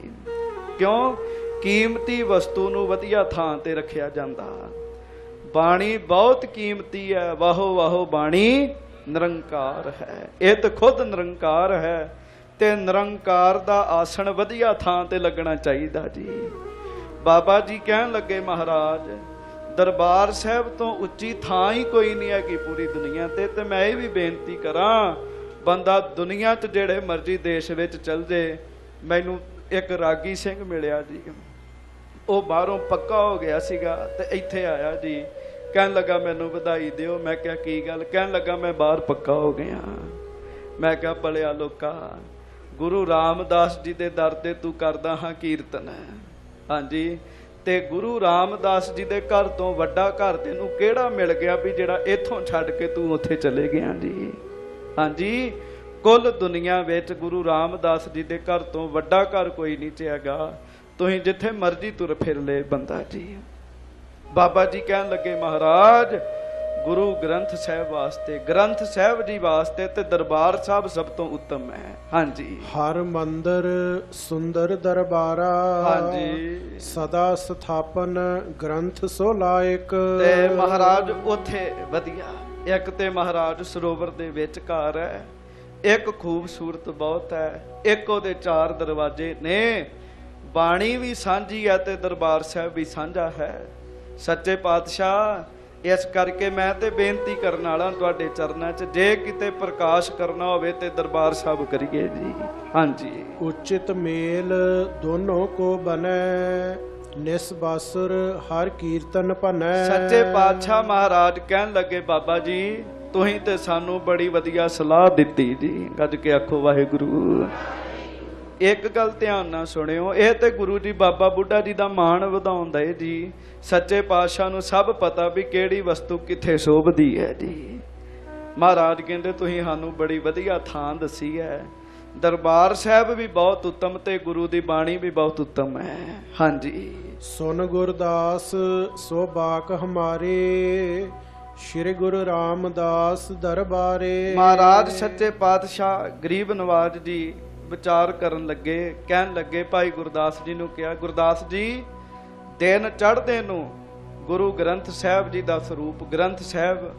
ਕਿਉਂ? ਕੀਮਤੀ ਵਸਤੂ ਨੂੰ ਵਧੀਆ ਥਾਂ ਤੇ ਰੱਖਿਆ ਜਾਂਦਾ। ਬਾਣੀ ਬਹੁਤ ਕੀਮਤੀ ਹੈ। ਵਾਹੋ ਵਾਹੋ ਬਾਣੀ ਨਿਰੰਕਾਰ ਹੈ, ਇਹ ਤਾਂ ਖੁਦ ਨਿਰੰਕਾਰ ਹੈ ਤੇ ਨਿਰੰਕਾਰ ਦਾ ਆਸਣ ਵਧੀਆ ਥਾਂ ਤੇ ਲੱਗਣਾ ਚਾਹੀਦਾ ਜੀ। ਬਾਬਾ ਜੀ ਕਹਿਣ ਲੱਗੇ, ਮਹਾਰਾਜ ਦਰਬਾਰ ਸਾਹਿਬ ਤੋਂ ਉੱਚੀ ਥਾਂ ਹੀ ਕੋਈ ਨਹੀਂ ਹੈਗੀ ਪੂਰੀ ਦੁਨੀਆ ਤੇ ਮੈਂ ਇਹ ਵੀ ਬੇਨਤੀ ਕਰਾਂ, ਬੰਦਾ ਦੁਨੀਆ 'ਚ ਜਿਹੜੇ ਮਰਜ਼ੀ ਦੇਸ਼ ਵਿੱਚ ਚੱਲ ਜੇ। ਮੈਨੂੰ ਇੱਕ ਰਾਗੀ ਸਿੰਘ ਮਿਲਿਆ ਜੀ, ਉਹ ਬਾਹਰੋਂ ਪੱਕਾ ਹੋ ਗਿਆ ਸੀਗਾ ਤੇ ਇੱਥੇ ਆਇਆ ਜੀ, ਕਹਿਣ ਲੱਗਾ ਮੈਨੂੰ ਵਧਾਈ ਦਿਓ। ਮੈਂ ਕਿਹਾ ਕੀ ਗੱਲ? ਕਹਿਣ ਲੱਗਾ ਮੈਂ ਬਾਹਰ ਪੱਕਾ ਹੋ ਗਿਆ। ਮੈਂ ਕਿਹਾ ਭਲਿਆ ਲੋਕਾ, ਗੁਰੂ ਰਾਮਦਾਸ ਜੀ ਦੇ ਦਰ ਤੇ ਤੂੰ ਕਰਦਾ ਹਾਂ ਕੀਰਤਨ। ਹਾਂਜੀ, ਤੇ ਗੁਰੂ ਰਾਮਦਾਸ ਜੀ ਦੇ ਘਰ ਤੋਂ ਵੱਡਾ ਘਰ ਤੈਨੂੰ ਕਿਹੜਾ ਮਿਲ ਗਿਆ ਵੀ ਜਿਹੜਾ ਇੱਥੋਂ ਛੱਡ ਕੇ ਤੂੰ ਉੱਥੇ ਚਲੇ ਗਿਆ ਜੀ। ਹਾਂਜੀ, ਕੁੱਲ ਦੁਨੀਆ ਵਿੱਚ ਗੁਰੂ ਰਾਮਦਾਸ ਜੀ ਦੇ ਘਰ ਤੋਂ ਵੱਡਾ ਘਰ ਕੋਈ ਨਹੀਂ ਹੈਗਾ। ਤੁਸੀਂ ਜਿੱਥੇ ਮਰਜ਼ੀ ਤੁਰ ਫਿਰ ਲੈ ਬੰਦਾ ਜੀ। ਬਾਬਾ ਜੀ ਕਹਿਣ ਲੱਗੇ, ਮਹਾਰਾਜ ਗੁਰੂ ਗ੍ਰੰਥ ਸਾਹਿਬ ਵਾਸਤੇ, ਗ੍ਰੰਥ ਸਾਹਿਬ ਜੀ ਵਾਸਤੇ ਤੇ ਦਰਬਾਰ ਸਾਹਿਬ ਸਭ ਤੋਂ ਉੱਤਮ ਹੈ। ਹਾਂਜੀ, ਹਰ ਮੰਦਰ ਸੁੰਦਰ ਦਰਬਾਰਾ। ਹਾਂਜੀ, ਸਦਾ ਸਥਾਪਨ ਗ੍ਰੰਥ ਸੋ ਲਾਇਕ। ਤੇ ਮਹਾਰਾਜ ਉੱਥੇ ਵਧੀਆ, ਇੱਕ ਤੇ ਮਹਾਰਾਜ ਸਰੋਵਰ ਦੇ ਵਿੱਚ ਘਰ ਹੈ, ਇੱਕ ਖੂਬਸੂਰਤ ਬਹੁਤ ਹੈ, ਇੱਕ ਉਹਦੇ 4 ਦਰਵਾਜ਼ੇ ਨੇ। ਬਾਣੀ ਵੀ ਸਾਂਝੀ ਹੈ ਤੇ ਦਰਬਾਰ ਸਾਹਿਬ ਵੀ ਸਾਂਝਾ ਹੈ। ਸੱਚੇ ਪਾਤਸ਼ਾਹ, ਇਸ ਕਰਕੇ ਮੈਂ ਤੇ ਬੇਨਤੀ ਕਰਨ ਵਾਲਾ ਤੁਹਾਡੇ ਚਰਨਾਂ 'ਚ, ਜੇ ਕਿਤੇ ਪ੍ਰਕਾਸ਼ ਕਰਨਾ ਹੋਵੇ ਤੇ ਦਰਬਾਰ ਸਾਹਿਬ ਕਰੀਏ ਜੀ। ਹਾਂਜੀ, ਉਚਿਤ ਮੇਲ ਦੋਨੋਂ ਕੋ ਬਨੈ, ਨਿਸਬਾਸੁਰ ਹਰ ਕੀਰਤਨ ਭਨੈ। ਸੱਚੇ ਪਾਤਸ਼ਾਹ ਮਹਾਰਾਜ ਕਹਿਣ ਲੱਗੇ, ਬਾਬਾ ਜੀ ਤੁਸੀਂ ਤੇ ਸਾਨੂੰ ਬੜੀ ਵਧੀਆ ਸਲਾਹ ਦਿੱਤੀ ਜੀ। ਗੱਜ ਕੇ ਆਖੋ ਵਾਹਿਗੁਰੂ। ਇੱਕ ਗੱਲ ਧਿਆਨ ਨਾਲ ਸੁਣਿਓ, ਇਹ ਤੇ ਗੁਰੂ ਜੀ ਬਾਬਾ ਬੁੱਢਾ ਜੀ ਦਾ ਮਾਣ ਵਧਾਉਂਦਾ ਹੈ ਜੀ। ਸੱਚੇ ਪਾਤਸ਼ਾਹ ਨੂੰ ਸਭ ਪਤਾ ਵੀ ਕਿਹੜੀ ਵਸਤੂ ਕਿੱਥੇ ਸ਼ੋਭਦੀ ਹੈ ਜੀ। ਮਹਾਰਾਜ ਕਹਿੰਦੇ ਤੁਸੀਂ ਸਾਨੂੰ ਬੜੀ ਵਧੀਆ ਥਾਂ ਦੱਸੀ ਹੈ। ਦਰਬਾਰ ਸਾਹਿਬ ਵੀ ਬਹੁਤ ਉੱਤਮ ਤੇ ਗੁਰੂ ਦੀ ਬਾਣੀ ਵੀ ਬਹੁਤ ਉੱਤਮ ਹੈ। ਹਾਂਜੀ, ਸੁਨ ਗੁਰਦਾਸ ਸੋ ਬਾਕ ਹਮਾਰੇ, ਸ਼੍ਰੀ ਗੁਰੂ ਰਾਮਦਾਸ ਦਰਬਾਰੇ। ਮਹਾਰਾਜ ਸੱਚੇ ਪਾਤਸ਼ਾਹ ਗਰੀਬ ਨਵਾਜ ਜੀ ਵਿਚਾਰ ਕਰਨ ਲੱਗੇ, ਕਹਿਣ ਲੱਗੇ, ਭਾਈ ਗੁਰਦਾਸ ਜੀ ਨੂੰ ਕਿਹਾ, ਗੁਰਦਾਸ ਜੀ ਦਿਨ ਚੜ੍ਹਦੇ ਨੂੰ ਗੁਰੂ ਗ੍ਰੰਥ ਸਾਹਿਬ ਜੀ ਦਾ ਸਰੂਪ ਗ੍ਰੰਥ ਸਾਹਿਬ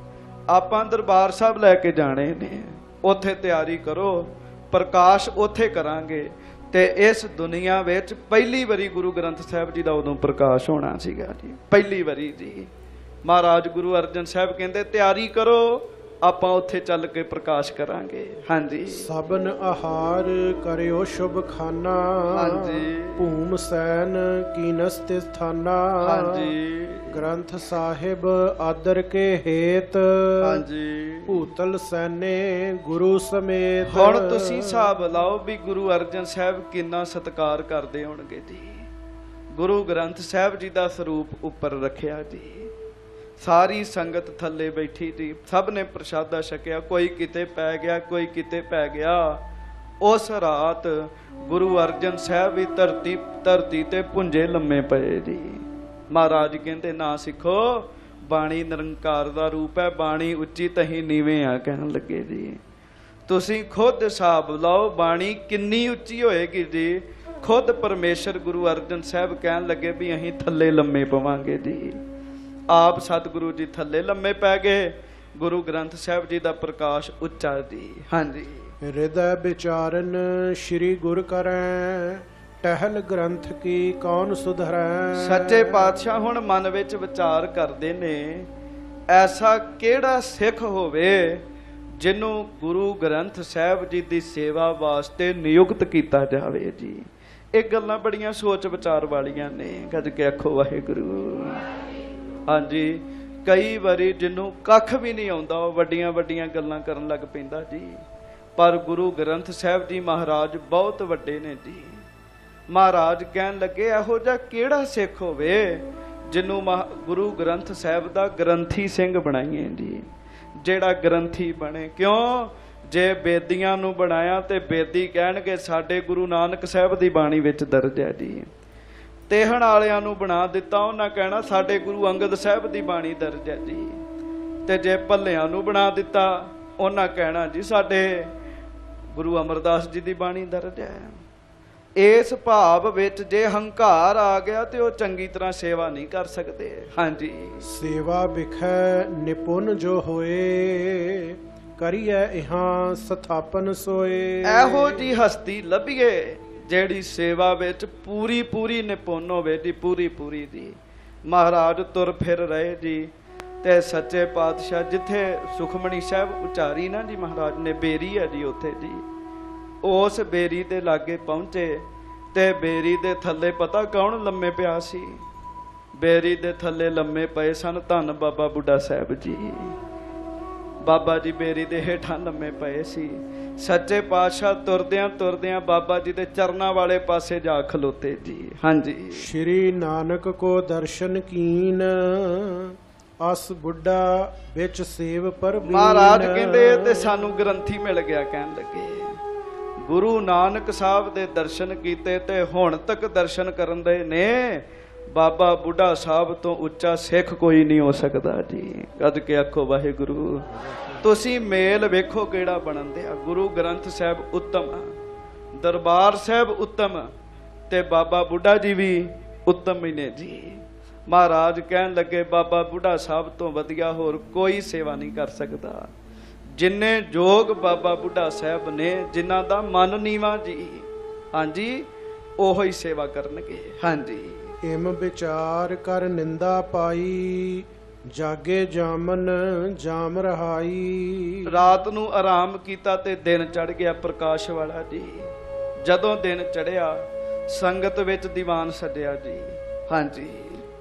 ਆਪਾਂ ਦਰਬਾਰ ਸਾਹਿਬ ਲੈ ਕੇ ਜਾਣੇ ਨੇ, ਉੱਥੇ ਤਿਆਰੀ ਕਰੋ, ਪ੍ਰਕਾਸ਼ ਉੱਥੇ ਕਰਾਂਗੇ। ਤੇ ਇਸ ਦੁਨੀਆ ਵਿੱਚ ਪਹਿਲੀ ਵਾਰੀ ਗੁਰੂ ਗ੍ਰੰਥ ਸਾਹਿਬ ਜੀ ਦਾ ਉਦੋਂ ਪ੍ਰਕਾਸ਼ ਹੋਣਾ ਸੀਗਾ ਜੀ, ਪਹਿਲੀ ਵਾਰੀ ਜੀ। ਮਹਾਰਾਜ ਗੁਰੂ ਅਰਜਨ ਸਾਹਿਬ ਕਹਿੰਦੇ ਤਿਆਰੀ ਕਰੋ, ਆਪਾਂ ਉੱਥੇ ਚੱਲ ਕੇ ਪ੍ਰਕਾਸ਼ ਕਰਾਂਗੇ। ਹਾਂਜੀ, ਸਭਨ ਆਹਾਰ ਕਰਿਓ ਸ਼ੁਭ ਖਾਨਾ। ਹਾਂਜੀ, ਭੂਮ ਸੈਨ ਕੀਨਸ ਤੇ ਸਥਾਨਾ। ਹਾਂਜੀ, ਗ੍ਰੰਥ ਸਾਹਿਬ ਆਦਰ ਕੇ ਹੇਤ। ਹਾਂਜੀ, ਭੂਤਲ ਸੈਨੇ ਗੁਰੂ ਸਮੇਤ। ਹੁਣ ਤੁਸੀਂ ਹਿਸਾਬ ਲਾਓ ਵੀ ਗੁਰੂ ਅਰਜਨ ਸਾਹਿਬ ਕਿੰਨਾ ਸਤਿਕਾਰ ਕਰਦੇ ਹੋਣਗੇ ਜੀ। ਗੁਰੂ ਗ੍ਰੰਥ ਸਾਹਿਬ ਜੀ ਦਾ ਸਰੂਪ ਉੱਪਰ ਰੱਖਿਆ ਜੀ। ਸਾਰੀ ਸੰਗਤ ਥੱਲੇ ਬੈਠੀ ਜੀ, ਸਭ ਨੇ ਪ੍ਰਸ਼ਾਦਾ ਛਕਿਆ, ਕੋਈ ਕਿਤੇ ਪੈ ਗਿਆ, ਕੋਈ ਕਿਤੇ ਪੈ ਗਿਆ। ਉਸ ਰਾਤ ਗੁਰੂ ਅਰਜਨ ਸਾਹਿਬ ਵੀ ਧਰਤੀ ਤੇ ਪੁੰਜੇ ਲੰਮੇ ਪਏ ਜੀ। ਮਹਾਰਾਜ ਕਹਿੰਦੇ ਨਾ ਸਿੱਖੋ, ਬਾਣੀ ਨਿਰੰਕਾਰ ਦਾ ਰੂਪ ਹੈ, ਬਾਣੀ ਉੱਚੀ ਤਹੀਂ ਨੀਵੇਂ ਆ ਕਹਿਣ ਲੱਗੇ ਜੀ। ਤੁਸੀਂ ਖੁਦ ਹਿਸਾਬ ਲਾਓ ਬਾਣੀ ਕਿੰਨੀ ਉੱਚੀ ਹੋਏਗੀ ਜੀ। ਖੁਦ ਪਰਮੇਸ਼ਰ ਗੁਰੂ ਅਰਜਨ ਸਾਹਿਬ ਕਹਿਣ ਲੱਗੇ ਵੀ ਅਸੀਂ ਥੱਲੇ ਲੰਮੇ ਪਵਾਂਗੇ ਜੀ। ਆਪ ਸਤਿਗੁਰੂ ਜੀ ਥੱਲੇ ਲੰਮੇ ਪੈ ਗਏ। ਗੁਰੂ ਗ੍ਰੰਥ ਸਾਹਿਬ ਜੀ ਦਾ ਪ੍ਰਕਾਸ਼ ਉੱਚਾ ਜੀ। ਹਾਂਜੀ। ਹਿਰਦੈ ਵਿਚਾਰਨ ਸ਼੍ਰੀ ਗੁਰ ਕਰੈ, ਟਹਿਲ ਗ੍ਰੰਥ ਕੀ ਕੌਣ ਸੁਧਰੈ। ਸੱਚੇ ਪਾਤਸ਼ਾਹ ਹੁਣ ਮਨ ਵਿੱਚ ਵਿਚਾਰ ਕਰਦੇ ਨੇ, ਐਸਾ ਕਿਹੜਾ ਸਿੱਖ ਹੋਵੇ ਜਿਹਨੂੰ ਗੁਰੂ ਗ੍ਰੰਥ ਸਾਹਿਬ ਜੀ ਦੀ ਸੇਵਾ ਵਾਸਤੇ ਨਿਯੁਕਤ ਕੀਤਾ ਜਾਵੇ ਜੀ। ਇਹ ਗੱਲਾਂ ਬੜੀਆਂ ਸੋਚ ਵਿਚਾਰ ਵਾਲੀਆਂ ਨੇ। ਗੱਜ ਕੇ ਆਖੋ ਵਾਹਿਗੁਰੂ। ਹਾਂਜੀ, ਕਈ ਵਾਰੀ ਜਿਹਨੂੰ ਕੱਖ ਵੀ ਨਹੀਂ ਆਉਂਦਾ ਉਹ ਵੱਡੀਆਂ ਵੱਡੀਆਂ ਗੱਲਾਂ ਕਰਨ ਲੱਗ ਪੈਂਦਾ ਜੀ। ਪਰ ਗੁਰੂ ਗ੍ਰੰਥ ਸਾਹਿਬ ਜੀ ਮਹਾਰਾਜ ਬਹੁਤ ਵੱਡੇ ਨੇ ਜੀ। ਮਹਾਰਾਜ ਕਹਿਣ ਲੱਗੇ ਇਹੋ ਜਿਹਾ ਕਿਹੜਾ ਸਿੱਖ ਹੋਵੇ ਜਿਹਨੂੰ ਗੁਰੂ ਗ੍ਰੰਥ ਸਾਹਿਬ ਦਾ ਗ੍ਰੰਥੀ ਸਿੰਘ ਬਣਾਈਏ ਜੀ। ਜਿਹੜਾ ਗ੍ਰੰਥੀ ਬਣੇ, ਕਿਉਂ ਜੇ ਬੇਦੀਆਂ ਨੂੰ ਬਣਾਇਆ ਤੇ ਬੇਦੀ ਕਹਿਣਗੇ ਸਾਡੇ ਗੁਰੂ ਨਾਨਕ ਸਾਹਿਬ ਦੀ ਬਾਣੀ ਵਿੱਚ ਦਰਜ ਹੈ ਜੀ। ਤੇਹਣ ਵਾਲਿਆਂ ਨੂੰ ਬਣਾ ਦਿੱਤਾ, ਉਹਨਾਂ ਕਹਿਣਾ ਸਾਡੇ ਗੁਰੂ ਅੰਗਦ ਸਾਹਿਬ ਦੀ ਬਾਣੀ ਦਰਜ ਹੈ ਜੀ। ਤੇ ਜੇ ਭੱਲਿਆਂ ਨੂੰ ਬਣਾ ਦਿੱਤਾ, ਉਹਨਾਂ ਕਹਿਣਾ ਜੀ ਸਾਡੇ ਗੁਰੂ ਅਮਰਦਾਸ ਜੀ ਦੀ ਬਾਣੀ ਦਰਜ ਹੈ। ਇਸ ਭਾਵ ਵਿੱਚ ਜੇ ਹੰਕਾਰ ਆ ਗਿਆ ਤੇ ਉਹ ਚੰਗੀ ਤਰ੍ਹਾਂ ਸੇਵਾ ਨਹੀਂ ਕਰ ਸਕਦੇ। ਹਾਂਜੀ। ਸੇਵਾ ਵਿਖੈ ਨਿਪੁੰਨ ਜੋ ਹੋਏ, ਕਰੀਐ ਇਹਾਂ ਸਥਾਪਨ ਸੋਏ। ਇਹੋ ਜੀ ਹਸਤੀ ਲੱਭੀਏ ਜਿਹੜੀ ਸੇਵਾ ਵਿੱਚ ਪੂਰੀ ਪੂਰੀ ਨਿਪੁੰਨ ਹੋਵੇ ਜੀ, ਪੂਰੀ ਪੂਰੀ ਜੀ। ਮਹਾਰਾਜ ਤੁਰ ਫਿਰ ਰਹੇ ਜੀ ਤੇ ਸੱਚੇ ਪਾਤਸ਼ਾਹ ਜਿੱਥੇ ਸੁਖਮਣੀ ਸਾਹਿਬ ਉਚਾਰੀ ਨਾ ਜੀ ਮਹਾਰਾਜ ਨੇ, ਬੇਰੀ ਹੈ ਜੀ ਉੱਥੇ ਜੀ। ਉਸ ਬੇਰੀ ਦੇ ਲਾਗੇ ਪਹੁੰਚੇ ਤੇ ਬੇਰੀ ਦੇ ਥੱਲੇ ਪਤਾ ਕੌਣ ਲੰਮੇ ਪਿਆ ਸੀ? ਬੇਰੀ ਦੇ ਥੱਲੇ ਲੰਮੇ ਪਏ ਸਨ ਧੰਨ ਬਾਬਾ ਬੁੱਢਾ ਸਾਹਿਬ ਜੀ। ਬਾਬਾ ਜੀ ਬੇਰੀ ਦੇ ਹੇਠਾਂ ਲੰਮੇ ਪਏ ਸੀ। ਸੱਚੇ ਪਾਤਸ਼ਾਹ ਤੁਰਦਿਆਂ ਤੁਰਦਿਆਂ ਬਾਬਾ ਜੀ ਦੇ ਚਰਨਾਂ ਵਾਲੇ ਪਾਸੇ ਜਾ ਖਲੋਤੇ ਜੀ। ਹਾਂਜੀ। ਸ਼੍ਰੀ ਨਾਨਕ ਕੋ ਦਰਸ਼ਨ ਕੀਨ, ਅਸ ਬੁੱਢਾ ਵਿੱਚ ਸੇਵ ਪਰਬੀਨ। ਮਹਾਰਾਜ ਕਹਿੰਦੇ ਤੇ ਸਾਨੂੰ ਗ੍ਰੰਥੀ ਮਿਲ ਗਿਆ। ਕਹਿਣ ਲੱਗੇ ਗੁਰੂ ਨਾਨਕ ਸਾਹਿਬ ਦੇ ਦਰਸ਼ਨ ਕੀਤੇ ਤੇ ਹੁਣ ਤੱਕ ਦਰਸ਼ਨ ਕਰਨ ਦੇ ਨੇ। ਬਾਬਾ ਬੁੱਢਾ ਸਾਹਿਬ ਤੋਂ ਉੱਚਾ ਸਿੱਖ ਕੋਈ ਨਹੀਂ ਹੋ ਸਕਦਾ ਜੀ। ਗੱਜ ਕੇ ਆਖੋ ਵਾਹਿਗੁਰੂ। ਤੁਸੀਂ ਮੇਲ ਵੇਖੋ ਕਿਹੜਾ ਬਣਨ ਦਿਆ। ਗੁਰੂ ਗ੍ਰੰਥ ਸਾਹਿਬ ਉੱਤਮ, ਦਰਬਾਰ ਸਾਹਿਬ ਉੱਤਮ ਤੇ ਬਾਬਾ ਬੁੱਢਾ ਜੀ ਵੀ ਉੱਤਮ ਹੀ ਨੇ ਜੀ। ਮਹਾਰਾਜ ਕਹਿਣ ਲੱਗੇ ਬਾਬਾ ਬੁੱਢਾ ਸਾਹਿਬ ਤੋਂ ਵਧੀਆ ਹੋਰ ਕੋਈ ਸੇਵਾ ਨਹੀਂ ਕਰ ਸਕਦਾ। ਜਿੰਨੇ ਜੋਗ ਬਾਬਾ ਬੁੱਢਾ ਸਾਹਿਬ ਨੇ, ਜਿਨ੍ਹਾਂ ਦਾ ਮਨ ਨੀਵਾਂ ਜੀ, ਹਾਂਜੀ, ਉਹੋ ਹੀ ਸੇਵਾ ਕਰਨਗੇ। ਹਾਂਜੀ। ਇਮ ਵਿਚਾਰ ਕਰ ਨਿੰਦਾ ਪਾਈ, ਜਾਗੇ ਜਾਮਨ ਜਾਮ ਰਹਾਈ। ਰਾਤ ਨੂੰ ਆਰਾਮ ਕੀਤਾ ਤੇ ਦਿਨ ਚੜ ਗਿਆ ਪ੍ਰਕਾਸ਼ ਵਾਲਾ ਜੀ। ਜਦੋਂ ਦਿਨ ਚੜਿਆ ਸੰਗਤ ਵਿੱਚ ਦੀਵਾਨ ਸੱਜਿਆ ਜੀ। ਹਾਂਜੀ।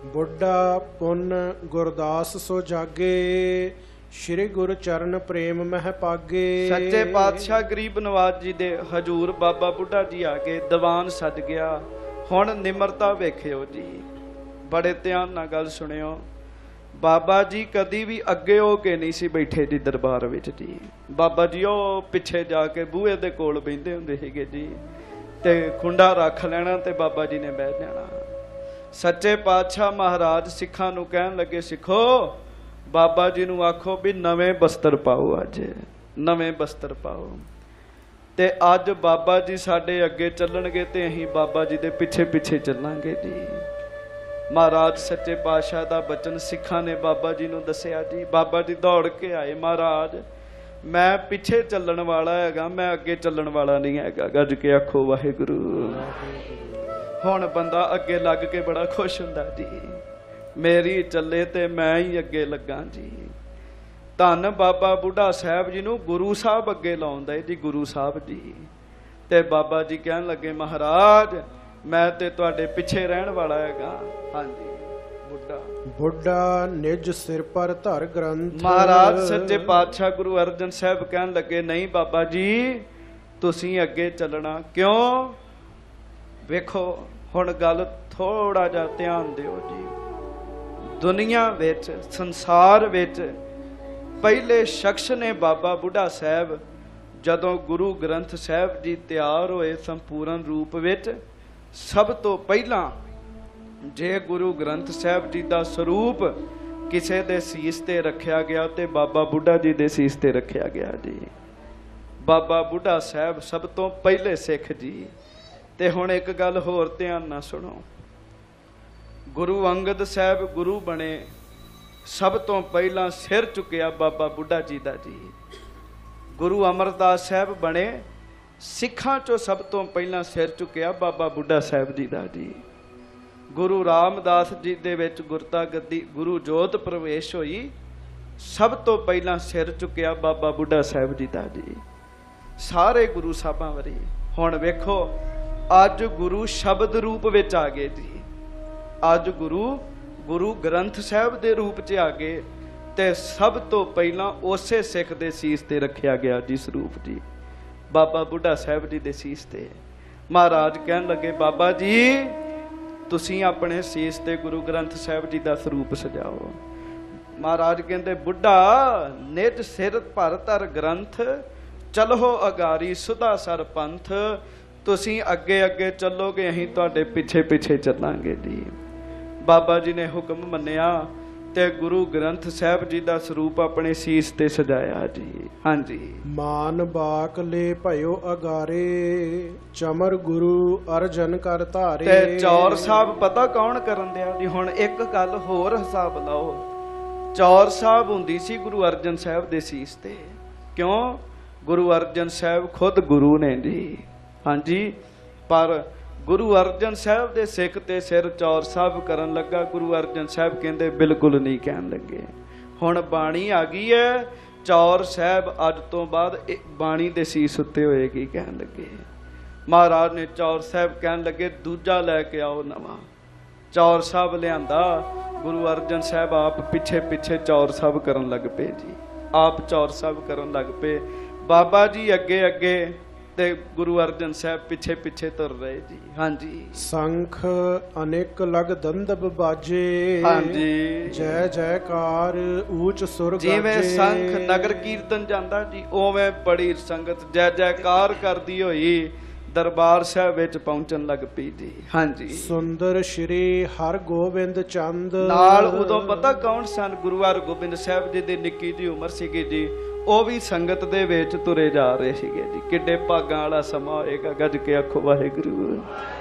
ਬੁੱਢਾ ਪੁੰਨ ਗੁਰਦਾਸ ਸੋ ਜਾਗੇ, ਸ਼੍ਰੀ ਗੁਰੂ ਚਰਨ ਪ੍ਰੇਮ ਮਹਿ ਪਾਗੇ। ਸੱਚੇ ਪਾਤਸ਼ਾਹ ਗਰੀਬ ਨਵਾਜ ਜੀ ਦੇ ਹਜੂਰ ਬਾਬਾ ਬੁੱਢਾ ਜੀ ਆ ਕੇ ਦੀਵਾਨ ਸੱਜ ਗਿਆ। ਹੁਣ ਨਿਮਰਤਾ ਵੇਖਿਓ ਜੀ, ਬੜੇ ਧਿਆਨ ਨਾਲ ਗੱਲ ਸੁਣਿਓ। ਬਾਬਾ ਜੀ ਕਦੀ ਵੀ ਅੱਗੇ ਹੋ ਕੇ ਨਹੀਂ ਸੀ ਬੈਠੇ ਜੀ ਦਰਬਾਰ ਵਿੱਚ ਜੀ। ਬਾਬਾ ਜੀ ਉਹ ਪਿੱਛੇ ਜਾ ਕੇ ਬੂਹੇ ਦੇ ਕੋਲ ਬਹਿੰਦੇ ਹੁੰਦੇ ਸੀਗੇ ਜੀ, ਤੇ ਖੁੰਡਾ ਰੱਖ ਲੈਣਾ ਤੇ ਬਾਬਾ ਜੀ ਨੇ ਬਹਿ ਜਾਣਾ। ਸੱਚੇ ਪਾਤਸ਼ਾਹ ਮਹਾਰਾਜ ਸਿੱਖਾਂ ਨੂੰ ਕਹਿਣ ਲੱਗੇ, ਸਿੱਖੋ ਬਾਬਾ ਜੀ ਨੂੰ ਆਖੋ ਵੀ ਨਵੇਂ ਬਸਤਰ ਪਾਓ, ਅੱਜ ਨਵੇਂ ਬਸਤਰ ਪਾਓ। ਤੇ ਅੱਜ ਬਾਬਾ ਜੀ ਸਾਡੇ ਅੱਗੇ ਚੱਲਣਗੇ ਤੇ ਅਸੀਂ ਬਾਬਾ ਜੀ ਦੇ ਪਿੱਛੇ ਪਿੱਛੇ ਚੱਲਾਂਗੇ ਜੀ। ਮਹਾਰਾਜ ਸੱਚੇ ਪਾਤਸ਼ਾਹ ਦਾ ਬਚਨ ਸਿੱਖਾਂ ਨੇ ਬਾਬਾ ਜੀ ਨੂੰ ਦੱਸਿਆ ਜੀ। ਬਾਬਾ ਜੀ ਦੌੜ ਕੇ ਆਏ, ਮਹਾਰਾਜ ਮੈਂ ਪਿੱਛੇ ਚੱਲਣ ਵਾਲਾ ਹੈਗਾ, ਮੈਂ ਅੱਗੇ ਚੱਲਣ ਵਾਲਾ ਨਹੀਂ ਹੈਗਾ। ਗੱਜ ਕੇ ਆਖੋ ਵਾਹਿਗੁਰੂ। ਹੁਣ ਬੰਦਾ ਅੱਗੇ ਲੱਗ ਕੇ ਬੜਾ ਖੁਸ਼ ਹੁੰਦਾ ਜੀ, ਮੇਰੀ ਚੱਲੇ ਤੇ ਮੈਂ ਹੀ ਅੱਗੇ ਲੱਗਾ ਜੀ। ਧੰਨ ਬਾਬਾ ਬੁੱਢਾ ਸਾਹਿਬ ਜੀ ਨੂੰ ਗੁਰੂ ਸਾਹਿਬ ਅੱਗੇ ਲਾਉਂਦਾ ਜੀ, ਗੁਰੂ ਸਾਹਿਬ ਜੀ। ਤੇ ਬਾਬਾ ਜੀ ਕਹਿਣ ਲੱਗੇ ਮਹਾਰਾਜ ਮੈਂ ਤੇ ਤੁਹਾਡੇ ਪਿੱਛੇ ਰਹਿਣ ਵਾਲਾ ਹੈਗਾ। ਹਾਂਜੀ। ਬੁੱਢਾ ਨਿਜ ਸਿਰ ਪਰ ਧਰ ਗ੍ਰੰਥ। ਮਹਾਰਾਜ ਸੱਚੇ ਪਾਤਸ਼ਾਹ ਗੁਰੂ ਅਰਜਨ ਸਾਹਿਬ ਕਹਿਣ ਲੱਗੇ ਨਹੀਂ ਬਾਬਾ ਜੀ ਤੁਸੀਂ ਅੱਗੇ ਚੱਲਣਾ। ਕਿਉਂ? ਵੇਖੋ ਹੁਣ ਗੱਲ ਥੋੜਾ ਜਿਹਾ ਧਿਆਨ ਦਿਓ ਜੀ। ਦੁਨੀਆ ਵਿੱਚ ਸੰਸਾਰ ਵਿੱਚ ਪਹਿਲੇ ਸ਼ਖਸ ਨੇ ਬਾਬਾ ਬੁੱਢਾ ਸਾਹਿਬ। ਜਦੋਂ ਗੁਰੂ ਗ੍ਰੰਥ ਸਾਹਿਬ ਜੀ ਤਿਆਰ ਹੋਏ ਸੰਪੂਰਨ ਰੂਪ ਵਿੱਚ, ਸਭ ਤੋਂ ਪਹਿਲਾਂ ਜੇ ਗੁਰੂ ਗ੍ਰੰਥ ਸਾਹਿਬ ਜੀ ਦਾ ਸਰੂਪ ਕਿਸੇ ਦੇ ਸੀਸ ਤੇ ਰੱਖਿਆ ਗਿਆ ਤੇ ਬਾਬਾ ਬੁੱਢਾ ਜੀ ਦੇ ਸੀਸ ਤੇ ਰੱਖਿਆ ਗਿਆ ਜੀ। ਬਾਬਾ ਬੁੱਢਾ ਸਾਹਿਬ ਸਭ ਤੋਂ ਪਹਿਲੇ ਸਿੱਖ ਜੀ। ਤੇ ਹੁਣ ਇੱਕ ਗੱਲ ਹੋਰ ਧਿਆਨ ਨਾਲ ਸੁਣੋ, ਗੁਰੂ ਅੰਗਦ ਸਾਹਿਬ ਗੁਰੂ ਬਣੇ, ਸਭ ਤੋਂ ਪਹਿਲਾਂ ਸਿਰ ਚੁੱਕਿਆ ਬਾਬਾ ਬੁੱਢਾ ਜੀ ਦਾ ਜੀ। ਗੁਰੂ ਅਮਰਦਾਸ ਸਾਹਿਬ ਬਣੇ, ਸਿੱਖਾਂ ਚੋਂ ਸਭ ਤੋਂ ਪਹਿਲਾਂ ਸਿਰ ਚੁੱਕਿਆ ਬਾਬਾ ਬੁੱਢਾ ਸਾਹਿਬ ਜੀ ਦਾ ਜੀ। ਗੁਰੂ ਰਾਮਦਾਸ ਜੀ ਦੇ ਵਿੱਚ ਗੁਰਤਾ ਗੱਦੀ ਗੁਰੂ ਜੋਤ ਪ੍ਰਵੇਸ਼ ਹੋਈ, ਸਭ ਤੋਂ ਪਹਿਲਾਂ ਸਿਰ ਚੁੱਕਿਆ ਬਾਬਾ ਬੁੱਢਾ ਸਾਹਿਬ ਜੀ ਦਾ ਜੀ। ਸਾਰੇ ਗੁਰੂ ਸਾਹਿਬਾਂ ਵਰੀ। ਹੁਣ ਵੇਖੋ, ਅੱਜ ਗੁਰੂ ਸ਼ਬਦ ਰੂਪ ਵਿੱਚ ਆ ਗਏ ਜੀ। ਅੱਜ ਗੁਰੂ ਗ੍ਰੰਥ ਸਾਹਿਬ ਦੇ ਰੂਪ 'ਚ ਆ ਗਏ ਤੇ ਸਭ ਤੋਂ ਪਹਿਲਾਂ ਉਸੇ ਸਿੱਖ ਦੇ ਸੀਸ ਤੇ ਰੱਖਿਆ ਗਿਆ ਜੀ ਸਰੂਪ ਜੀ, ਬਾਬਾ ਬੁੱਢਾ ਸਾਹਿਬ ਜੀ ਦੇ ਸੀਸ ਤੇ। ਮਹਾਰਾਜ ਕਹਿਣ ਲੱਗੇ, ਬਾਬਾ ਜੀ ਤੁਸੀਂ ਆਪਣੇ ਸੀਸ ਤੇ ਗੁਰੂ ਗ੍ਰੰਥ ਸਾਹਿਬ ਜੀ ਦਾ ਸਰੂਪ ਸਜਾਓ। ਮਹਾਰਾਜ ਕਹਿੰਦੇ, ਬੁੱਢਾ ਨਿਜ ਸਿਰ ਭਰ ਧਰ ਗ੍ਰੰਥ, ਚਲੋ ਅਗਾਰੀ ਸੁਧਾ ਸਰ ਪੰਥ। ਤੁਸੀਂ ਅੱਗੇ ਅੱਗੇ ਚੱਲੋਗੇ, ਅਸੀਂ ਤੁਹਾਡੇ ਪਿੱਛੇ ਪਿੱਛੇ ਚੱਲਾਂਗੇ ਜੀ। ਬਾਬਾ ਜੀ ਨੇ ਹੁਕਮ ਮੰਨਿਆ ਤੇ ਗੁਰੂ ਗ੍ਰੰਥ ਸਾਹਿਬ ਜੀ ਦਾ ਸਰੂਪ ਆਪਣੇ ਸੀਸ ਤੇ ਸਜਾਇਆ ਜੀ। ਹਾਂਜੀ। ਮਾਨ ਬਾਕ ਲੈ ਭਇਓ ਅਗਾਰੇ, ਚਮਰ ਗੁਰੂ ਅਰਜਨ ਕਰ ਧਾਰੇ। ਤੇ ਚੌਰ ਸਾਹਿਬ ਪਤਾ ਕੌਣ ਕਰਨ ਦਿਆ ਜੀ? ਹੁਣ ਇੱਕ ਗੱਲ ਹੋਰ ਹਿਸਾਬ ਲਾਓ, ਚੌਰ ਸਾਹਿਬ ਹੁੰਦੀ ਸੀ ਗੁਰੂ ਅਰਜਨ ਸਾਹਿਬ ਦੇ ਸੀਸ ਤੇ। ਕਿਉਂ? ਗੁਰੂ ਅਰਜਨ ਸਾਹਿਬ ਖੁਦ ਗੁਰੂ ਨੇ ਜੀ। ਹਾਂਜੀ, ਪਰ ਗੁਰੂ ਅਰਜਨ ਸਾਹਿਬ ਦੇ ਸਿੱਖ ਤੇ ਸਿਰ ਚੌਰ ਸਾਹਿਬ ਕਰਨ ਲੱਗਾ। ਗੁਰੂ ਅਰਜਨ ਸਾਹਿਬ ਕਹਿੰਦੇ ਬਿਲਕੁਲ ਨਹੀਂ ਕਹਿਣ ਲੱਗੇ। ਹੁਣ ਬਾਣੀ ਆ ਗਈ ਹੈ, ਚੌਰ ਸਾਹਿਬ ਅੱਜ ਤੋਂ ਬਾਅਦ ਬਾਣੀ ਦੇ ਸੀਸ ਉੱਤੇ ਹੋਏਗੀ ਕਹਿਣ ਲੱਗੇ। ਮਹਾਰਾਜ ਨੇ ਚੌਰ ਸਾਹਿਬ ਕਹਿਣ ਲੱਗੇ, ਦੂਜਾ ਲੈ ਕੇ ਆਓ ਨਵਾਂ। ਚੌਰ ਸਾਹਿਬ ਲਿਆਂਦਾ, ਗੁਰੂ ਅਰਜਨ ਸਾਹਿਬ ਆਪ ਪਿੱਛੇ ਪਿੱਛੇ ਚੌਰ ਸਾਹਿਬ ਕਰਨ ਲੱਗ ਪਏ ਜੀ। ਆਪ ਚੌਰ ਸਾਹਿਬ ਕਰਨ ਲੱਗ ਪਏ। ਬਾਬਾ ਜੀ ਅੱਗੇ ਅੱਗੇ ਤੇ ਗੁਰੂ ਅਰਜਨ ਸਾਹਿਬ ਪਿੱਛੇ ਪਿੱਛੇ ਤੁਰ ਰਹੇ ਜੀ। ਹਾਂਜੀ। ਸੰਖ ਅਨੇਕ ਲਗ ਦੰਦਬ ਬਾਜੇ, ਹਾਂਜੀ। ਜੈ ਜੈਕਾਰ ਊਚ ਸੁਰ ਗਾਜੇ। ਜਿਵੇਂ ਸੰਖ ਨਗਰ ਕੀਰਤਨ ਜਾਂਦਾ ਜੀ, ਉਵੇਂ ਬੜੀ ਸੰਗਤ ਜੈ ਜੈਕਾਰ ਕਰਦੀ ਹੋਈ ਦਰਬਾਰ ਸਾਹਿਬ ਵਿੱਚ ਪਹੁੰਚਣ ਲੱਗ ਪਈ ਜੀ। ਹਾਂਜੀ। ਸੁੰਦਰ ਸ਼੍ਰੀ ਹਰ ਗੋਬਿੰਦ ਚੰਦ। ਨਾਲ ਉਦੋਂ ਪਤਾ ਕੌਣ ਸਨ? ਗੁਰੂ ਹਰਗੋਬਿੰਦ ਸਾਹਿਬ ਜੀ ਦੀ ਨਿੱਕੀ ਜਿਹੀ ਉਮਰ ਸੀਗੀ ਜੀ। ਉਹ ਵੀ ਸੰਗਤ ਦੇ ਵਿੱਚ ਤੁਰੇ ਜਾ ਰਹੇ ਸੀਗੇ ਜੀ। ਕਿੱਡੇ ਭਾਗਾਂ ਵਾਲਾ ਸਮਾਂ ਹੋਏਗਾ, ਗੱਜ ਕੇ ਆਖੋ ਵਾਹਿਗੁਰੂ।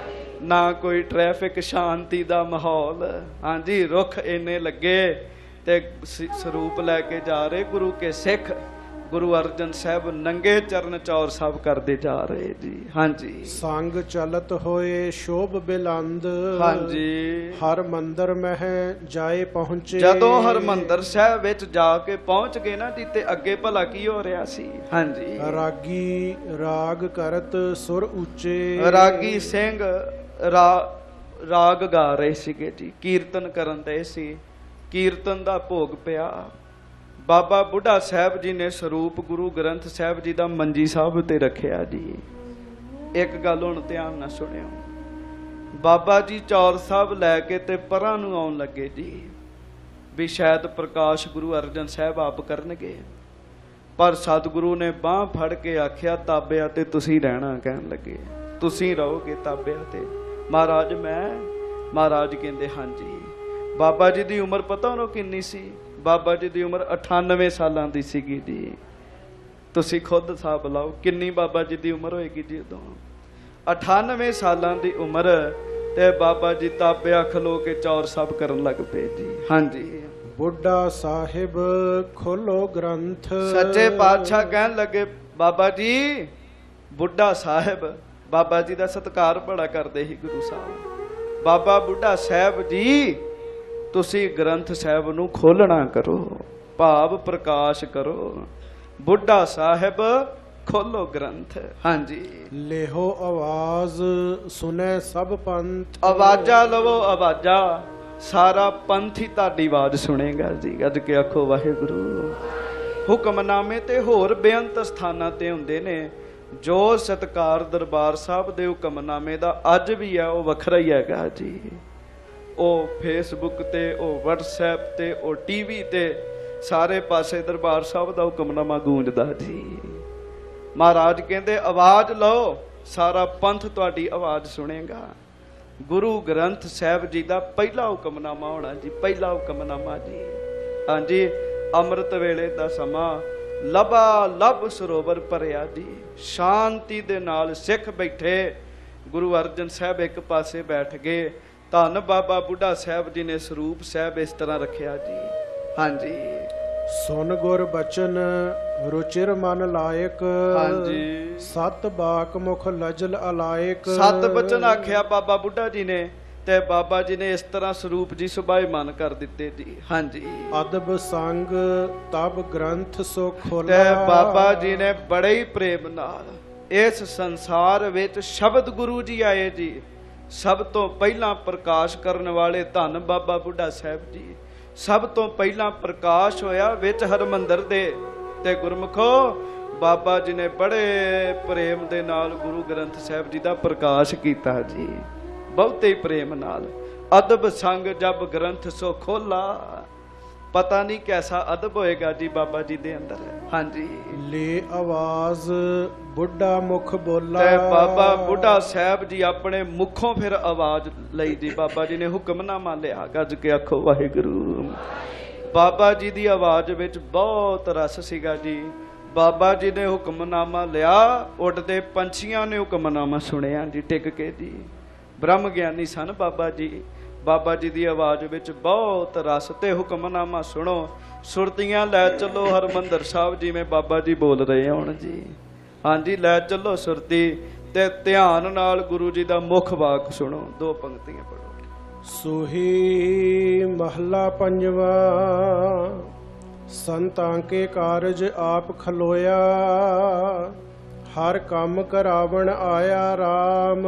ਨਾ ਕੋਈ ਟ੍ਰੈਫਿਕ, ਸ਼ਾਂਤੀ ਦਾ ਮਾਹੌਲ। ਹਾਂਜੀ, ਰੁੱਖ ਇੰਨੇ ਲੱਗੇ ਤੇ ਸਰੂਪ ਲੈ ਕੇ ਜਾ ਰਹੇ ਗੁਰੂ ਕੇ ਸਿੱਖ। ਗੁਰੂ ਅਰਜਨ ਸਾਹਿਬ ਨੰਗੇ ਚਰਨ ਚੌਰ ਸਾਹਿਬ ਕਰਦੇ ਜਾ ਰਹੇ ਜੀ। ਹਾਂਜੀ। ਸੰਗ ਚਲਤ ਹੋਏ ਸ਼ੋਭ ਬਿਲੰਦ। ਹਾਂਜੀ। ਹਰ ਮੰਦਰ ਮਹਿ ਜਾਏ ਪਹੁੰਚੇ। ਜਦੋਂ ਹਰਮੰਦਰ ਸਾਹਿਬ ਵਿੱਚ ਜਾ ਕੇ ਪਹੁੰਚ ਗਏ ਨਾ ਜੀ, ਤੇ ਅੱਗੇ ਭਲਾ ਕੀ ਹੋ ਰਿਹਾ ਸੀ? ਹਾਂਜੀ। ਰਾਗੀ ਰਾਗ ਕਰਤ ਸੁਰ ਉੱਚੇ। ਰਾਗੀ ਸਿੰਘ ਰਾਗ ਗਾ ਰਹੇ ਸੀਗੇ ਜੀ, ਕੀਰਤਨ ਕਰਨ ਦੇ ਸੀ। ਕੀਰਤਨ ਦਾ ਭੋਗ ਪਿਆ। ਬਾਬਾ ਬੁੱਢਾ ਸਾਹਿਬ ਜੀ ਨੇ ਸਰੂਪ ਗੁਰੂ ਗ੍ਰੰਥ ਸਾਹਿਬ ਜੀ ਦਾ ਮੰਜੀ ਸਾਹਿਬ ਤੇ ਰੱਖਿਆ ਜੀ। ਇੱਕ ਗੱਲ ਹੁਣ ਧਿਆਨ ਨਾਲ ਸੁਣਿਓ, ਬਾਬਾ ਜੀ ਚੌਰ ਸਾਹਿਬ ਲੈ ਕੇ ਤੇ ਪਰਾਂ ਨੂੰ ਆਉਣ ਲੱਗੇ ਜੀ, ਵੀ ਸ਼ਾਇਦ ਪ੍ਰਕਾਸ਼ ਗੁਰੂ ਅਰਜਨ ਸਾਹਿਬ ਆਪ ਕਰਨਗੇ। ਪਰ ਸਤਿਗੁਰੂ ਨੇ ਬਾਂਹ ਫੜ ਕੇ ਆਖਿਆ, ਤਾਬਿਆਂ ਤੇ ਤੁਸੀਂ ਰਹਿਣਾ। ਕਹਿਣ ਲੱਗੇ, ਤੁਸੀਂ ਰਹੋਗੇ ਤਾਬਿਆਂ ਤੇ? ਮਹਾਰਾਜ ਮਹਾਰਾਜ ਕਹਿੰਦੇ ਹਾਂਜੀ। ਬਾਬਾ ਜੀ ਦੀ ਉਮਰ ਪਤਾ ਉਹਨੂੰ ਕਿੰਨੀ ਸੀ? ਬਾਬਾ ਜੀ ਦੀ ਉਮਰ 98 ਸਾਲਾਂ ਦੀ ਸੀਗੀ ਜੀ। ਤੁਸੀਂ ਖੁਦ ਹਿਸਾਬ ਲਾਓ ਕਿੰਨੀ ਬਾਬਾ ਜੀ ਦੀ ਉਮਰ ਹੋਏਗੀ ਜੀ ਉਦੋਂ। 98 ਸਾਲਾਂ ਦੀ ਉਮਰ ਤੇ ਬਾਬਾ ਜੀ ਤਾਬਿਆ ਖਲੋ ਕੇ ਚੌਰ ਸਾਹਿਬ ਕਰਨ ਲੱਗ ਪਏ ਜੀ। ਹਾਂਜੀ। ਬੁੱਢਾ ਸਾਹਿਬ ਖੋਲੋ ਗ੍ਰੰਥ। ਸੱਚੇ ਪਾਤਸ਼ਾਹ ਕਹਿਣ ਲੱਗੇ, ਬਾਬਾ ਜੀ ਬੁੱਢਾ ਸਾਹਿਬ, ਬਾਬਾ ਜੀ ਦਾ ਸਤਿਕਾਰ ਬੜਾ ਕਰਦੇ ਸੀ ਗੁਰੂ ਸਾਹਿਬ। ਬਾਬਾ ਬੁੱਢਾ ਸਾਹਿਬ ਜੀ, ਤੁਸੀਂ ਗ੍ਰੰਥ ਸਾਹਿਬ ਨੂੰ ਖੋਲਣਾ ਕਰੋ, ਭਾਵ ਪ੍ਰਕਾਸ਼ ਕਰੋ। ਬੁੱਢਾ ਸਾਹਿਬ ਖੋਲੋ ਗ੍ਰੰਥ। ਹਾਂਜੀ। ਲੇਹੋ ਆਵਾਜ਼ ਸੁਨੇ ਸਭ ਪੰਥ। ਆਵਾਜ਼ਾਂ ਲਵੋ, ਆਵਾਜ਼ਾਂ। ਸਾਰਾ ਪੰਥ ਹੀ ਤੁਹਾਡੀ ਆਵਾਜ਼ ਸੁਣੇਗਾ ਜੀ। ਗੱਜ ਕੇ ਆਖੋ ਵਾਹਿਗੁਰੂ। ਹੁਕਮਨਾਮੇ ਤੇ ਹੋਰ ਬੇਅੰਤ ਸਥਾਨਾਂ ਤੇ ਹੁੰਦੇ ਨੇ। ਜੋ ਸਤਿਕਾਰ ਦਰਬਾਰ ਸਾਹਿਬ ਦੇ ਹੁਕਮਨਾਮੇ ਦਾ ਅੱਜ ਵੀ ਹੈ, ਉਹ ਵੱਖਰਾ ਹੀ ਹੈਗਾ ਜੀ। ਉਹ ਫੇਸਬੁੱਕ ਤੇ, ਉਹ WhatsApp ਤੇ, ਉਹ TV ਤੇ, ਸਾਰੇ ਪਾਸੇ ਦਰਬਾਰ ਸਾਹਿਬ ਦਾ ਹੁਕਮਨਾਮਾ ਗੂੰਜਦਾ ਜੀ। ਮਹਾਰਾਜ ਕਹਿੰਦੇ ਆਵਾਜ਼ ਲਓ, ਸਾਰਾ ਪੰਥ ਤੁਹਾਡੀ ਆਵਾਜ਼ ਸੁਣੇਗਾ। ਗੁਰੂ ਗ੍ਰੰਥ ਸਾਹਿਬ ਜੀ ਦਾ ਪਹਿਲਾ ਹੁਕਮਨਾਮਾ ਹੋਣਾ ਜੀ, ਪਹਿਲਾ ਹੁਕਮਨਾਮਾ ਜੀ। ਹਾਂਜੀ, ਅੰਮ੍ਰਿਤ ਵੇਲੇ ਦਾ ਸਮਾਂ, ਲਬਾ ਲਬ ਸਰੋਵਰ ਭਰਿਆ ਜੀ, ਸ਼ਾਂਤੀ ਦੇ ਨਾਲ ਸਿੱਖ ਬੈਠੇ। ਗੁਰੂ ਅਰਜਨ ਸਾਹਿਬ ਇੱਕ ਪਾਸੇ ਬੈਠ ਗਏ। ਧੰਨ ਬਾਬਾ ਬੁੱਢਾ ਸਾਹਿਬ ਜੀ ਨੇ ਸਰੂਪ ਸਾਹਿਬ ਇਸ ਤਰ੍ਹਾਂ ਰੱਖਿਆ ਜੀ। ਹਾਂਜੀ, ਸੁਨ ਗੁਰ ਬਚਨ ਰੁਚਿਰ ਮਨ ਲਾਇਕ, ਹਾਂਜੀ, ਸਤ ਬਾਕ ਮੁਖ ਲਜਲ ਅਲਾਇਕ। ਸਤ ਬਚਨ ਆਖਿਆ ਬਾਬਾ ਬੁੱਢਾ ਜੀ ਨੇ, ਤੇ ਬਾਬਾ ਜੀ ਨੇ ਇਸ ਤਰ੍ਹਾਂ ਸਰੂਪ ਜੀ ਸੁਭਾਇਮਾਨ ਕਰ ਦਿੱਤੇ ਜੀ। ਹਾਂਜੀ, ਅਦਬ ਸੰਗ ਤਬ ਗ੍ਰੰਥ ਸੋ ਤੇ ਖੋਲਾ। ਬਾਬਾ ਜੀ ਨੇ ਬੜੇ ਹੀ ਪ੍ਰੇਮ ਨਾਲ ਇਸ ਸੰਸਾਰ ਵਿੱਚ ਸ਼ਬਦ ਗੁਰੂ ਜੀ ਆਏ ਜੀ। ਸਭ ਤੋਂ ਪਹਿਲਾਂ ਪ੍ਰਕਾਸ਼ ਕਰਨ ਵਾਲੇ ਧੰਨ ਬਾਬਾ ਬੁੱਢਾ ਸਾਹਿਬ ਜੀ। ਸਭ ਤੋਂ ਪਹਿਲਾਂ ਪ੍ਰਕਾਸ਼ ਹੋਇਆ ਵਿੱਚ ਹਰਮੰਦਰ ਦੇ। ਤੇ ਗੁਰਮੁਖੋ, ਬਾਬਾ ਜੀ ਨੇ ਬੜੇ ਪ੍ਰੇਮ ਦੇ ਨਾਲ ਗੁਰੂ ਗ੍ਰੰਥ ਸਾਹਿਬ ਜੀ ਦਾ ਪ੍ਰਕਾਸ਼ ਕੀਤਾ ਜੀ, ਬਹੁਤੇ ਪ੍ਰੇਮ ਨਾਲ। ਅਦਬ ਸੰਗ ਜਬ ਗ੍ਰੰਥ ਸੋ ਖੋਲਾ। ਪਤਾ ਨਹੀਂ ਕੈਸਾ ਅਦਬ ਹੋਏਗਾ ਜੀ ਬਾਬਾ ਜੀ ਦੇ ਅੰਦਰ। ਹਾਂਜੀ, ਲੈ ਆਵਾਜ਼ ਬੁੱਢਾ ਮੁਖ ਬੋਲਾ। ਤੇ ਬਾਬਾ ਬੁੱਢਾ ਸਾਹਿਬ ਜੀ ਆਪਣੇ ਮੁਖੋਂ ਫਿਰ ਆਵਾਜ਼ ਲਈ ਜੀ। ਬਾਬਾ ਜੀ ਨੇ ਹੁਕਮਨਾਮਾ ਲਿਆ, ਗੱਜ ਕੇ ਆਖੋ ਵਾਹਿਗੁਰੂ। ਬਾਬਾ ਜੀ ਦੀ ਆਵਾਜ਼ ਵਿੱਚ ਬਹੁਤ ਰਸ ਸੀਗਾ ਜੀ। ਬਾਬਾ ਜੀ ਨੇ ਹੁਕਮਨਾਮਾ ਲਿਆ, ਉੱਡਦੇ ਪੰਛੀਆਂ ਨੇ ਹੁਕਮਨਾਮਾ ਸੁਣਿਆ ਜੀ ਟਿਕ ਕੇ ਜੀ। ਬ੍ਰਹਮ ਗਿਆਨੀ ਸਨ ਬਾਬਾ ਜੀ। ਬਾਬਾ ਜੀ ਦੀ ਆਵਾਜ਼ ਵਿੱਚ ਬਹੁਤ ਰਸ। ਤੇ ਹੁਕਮਨਾਮਾ ਸੁਣੋ, ਸੁਰਤੀਆਂ ਲੈ ਚੱਲੋ ਹਰਮੰਦਰ ਸਾਹਿਬ, ਜਿਵੇਂ ਬਾਬਾ ਜੀ ਬੋਲ ਰਹੇ ਹੁਣ ਜੀ। ਹਾਂਜੀ, ਲੈ ਚੱਲੋ ਸੁਰਤੀ, ਤੇ ਧਿਆਨ ਨਾਲ ਗੁਰੂ ਜੀ ਦਾ ਮੁੱਖ ਵਾਕ ਸੁਣੋ। ਦੋ ਪੰਕਤੀਆਂ ਪੜੋ। ਸੁਹੀ ਮਹਲਾ ਪੰਜਵਾ, ਸੰਤਾਂ ਕੇ ਕਾਰਜ ਆਪ ਖਲੋਇਆ, ਹਰ ਕੰਮ ਕਰਾਵਣ ਆਇਆ RAM।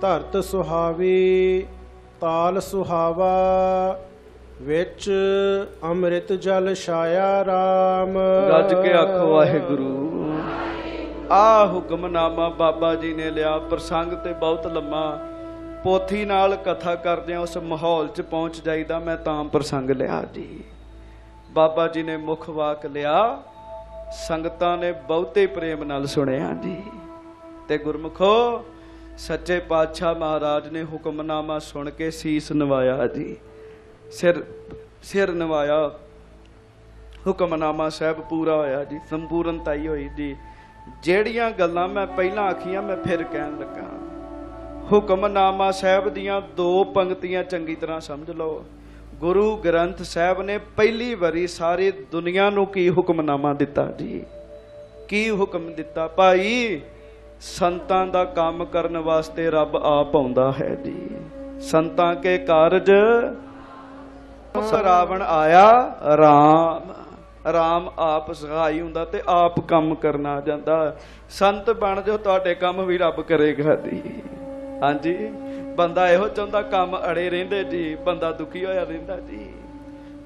ਧਰਤ ਸੁਹਾਵੀ ਤਾਲ ਸੁਹਾਵਾ, ਵਿੱਚ ਅੰਮ੍ਰਿਤ ਜਲ ਛਾਇਆ RAM। ਗੱਜ ਕੇ ਆਖੋ ਵਾਹਿਗੁਰੂ। ਆ ਹੁਕਮਨਾਮਾ ਬਾਬਾ ਜੀ ਨੇ ਲਿਆ। ਪ੍ਰਸੰਗ ਤੇ ਬਹੁਤ ਲੰਮਾ, ਪੋਥੀ ਨਾਲ ਕਥਾ ਕਰਦਿਆਂ ਉਸ ਮਾਹੌਲ 'ਚ ਪਹੁੰਚ ਜਾਈਦਾ, ਮੈਂ ਤਾਂ ਪ੍ਰਸੰਗ ਲਿਆ ਜੀ। ਬਾਬਾ ਜੀ ਨੇ ਮੁੱਖ ਵਾਕ ਲਿਆ, ਸੰਗਤਾਂ ਨੇ ਬਹੁਤੇ ਪ੍ਰੇਮ ਨਾਲ ਸੁਣਿਆ ਜੀ। ਤੇ ਗੁਰਮੁਖੋ, ਸੱਚੇ ਪਾਤਸ਼ਾਹ ਮਹਾਰਾਜ ਨੇ ਹੁਕਮਨਾਮਾ ਸੁਣ ਕੇ ਸੀਸ ਨਵਾਇਆ ਜੀ, ਸਿਰ ਨਵਾਇਆ। ਹੁਕਮਨਾਮਾ ਸਾਹਿਬ ਪੂਰਾ ਹੋਇਆ ਜੀ, ਸੰਪੂਰਨਤਾ ਹੀ ਹੋਈ ਜੀ। ਜਿਹੜੀਆਂ ਗੱਲਾਂ ਮੈਂ ਪਹਿਲਾਂ ਆਖੀਆਂ ਮੈਂ ਫਿਰ ਕਹਿਣ ਲੱਗਾ। ਹੁਕਮਨਾਮਾ ਸਾਹਿਬ ਦੀਆਂ ਦੋ ਪੰਕਤੀਆਂ ਚੰਗੀ ਤਰ੍ਹਾਂ ਸਮਝ ਲਓ। ਗੁਰੂ ਗ੍ਰੰਥ ਸਾਹਿਬ ਨੇ ਪਹਿਲੀ ਵਾਰੀ ਸਾਰੀ ਦੁਨੀਆ ਨੂੰ ਕੀ ਹੁਕਮਨਾਮਾ ਦਿੱਤਾ ਜੀ? ਕੀ ਹੁਕਮ ਦਿੱਤਾ? ਭਾਈ, ਸੰਤਾਂ ਦਾ ਕੰਮ ਕਰਨ ਵਾਸਤੇ ਰੱਬ ਆਪ ਆਉਂਦਾ ਹੈ ਜੀ। ਸੰਤਾਂ ਕੇ ਕਾਰਜ ਰਾਵਣ ਆਇਆ RAM। RAM ਆਪ ਸਹਾਈ ਹੁੰਦਾ ਤੇ ਆਪ ਕੰਮ ਕਰਨਾ ਜਾਂਦਾ। ਸੰਤ ਬਣ ਜਾਓ, ਤੁਹਾਡੇ ਕੰਮ ਵੀ ਰੱਬ ਕਰੇਗਾ ਜੀ। ਹਾਂਜੀ, ਬੰਦਾ ਇਹੋ ਚਾਹੁੰਦਾ ਕੰਮ ਅੜੇ ਰਹਿੰਦੇ ਜੀ, ਬੰਦਾ ਦੁਖੀ ਹੋਇਆ ਰਹਿੰਦਾ ਜੀ।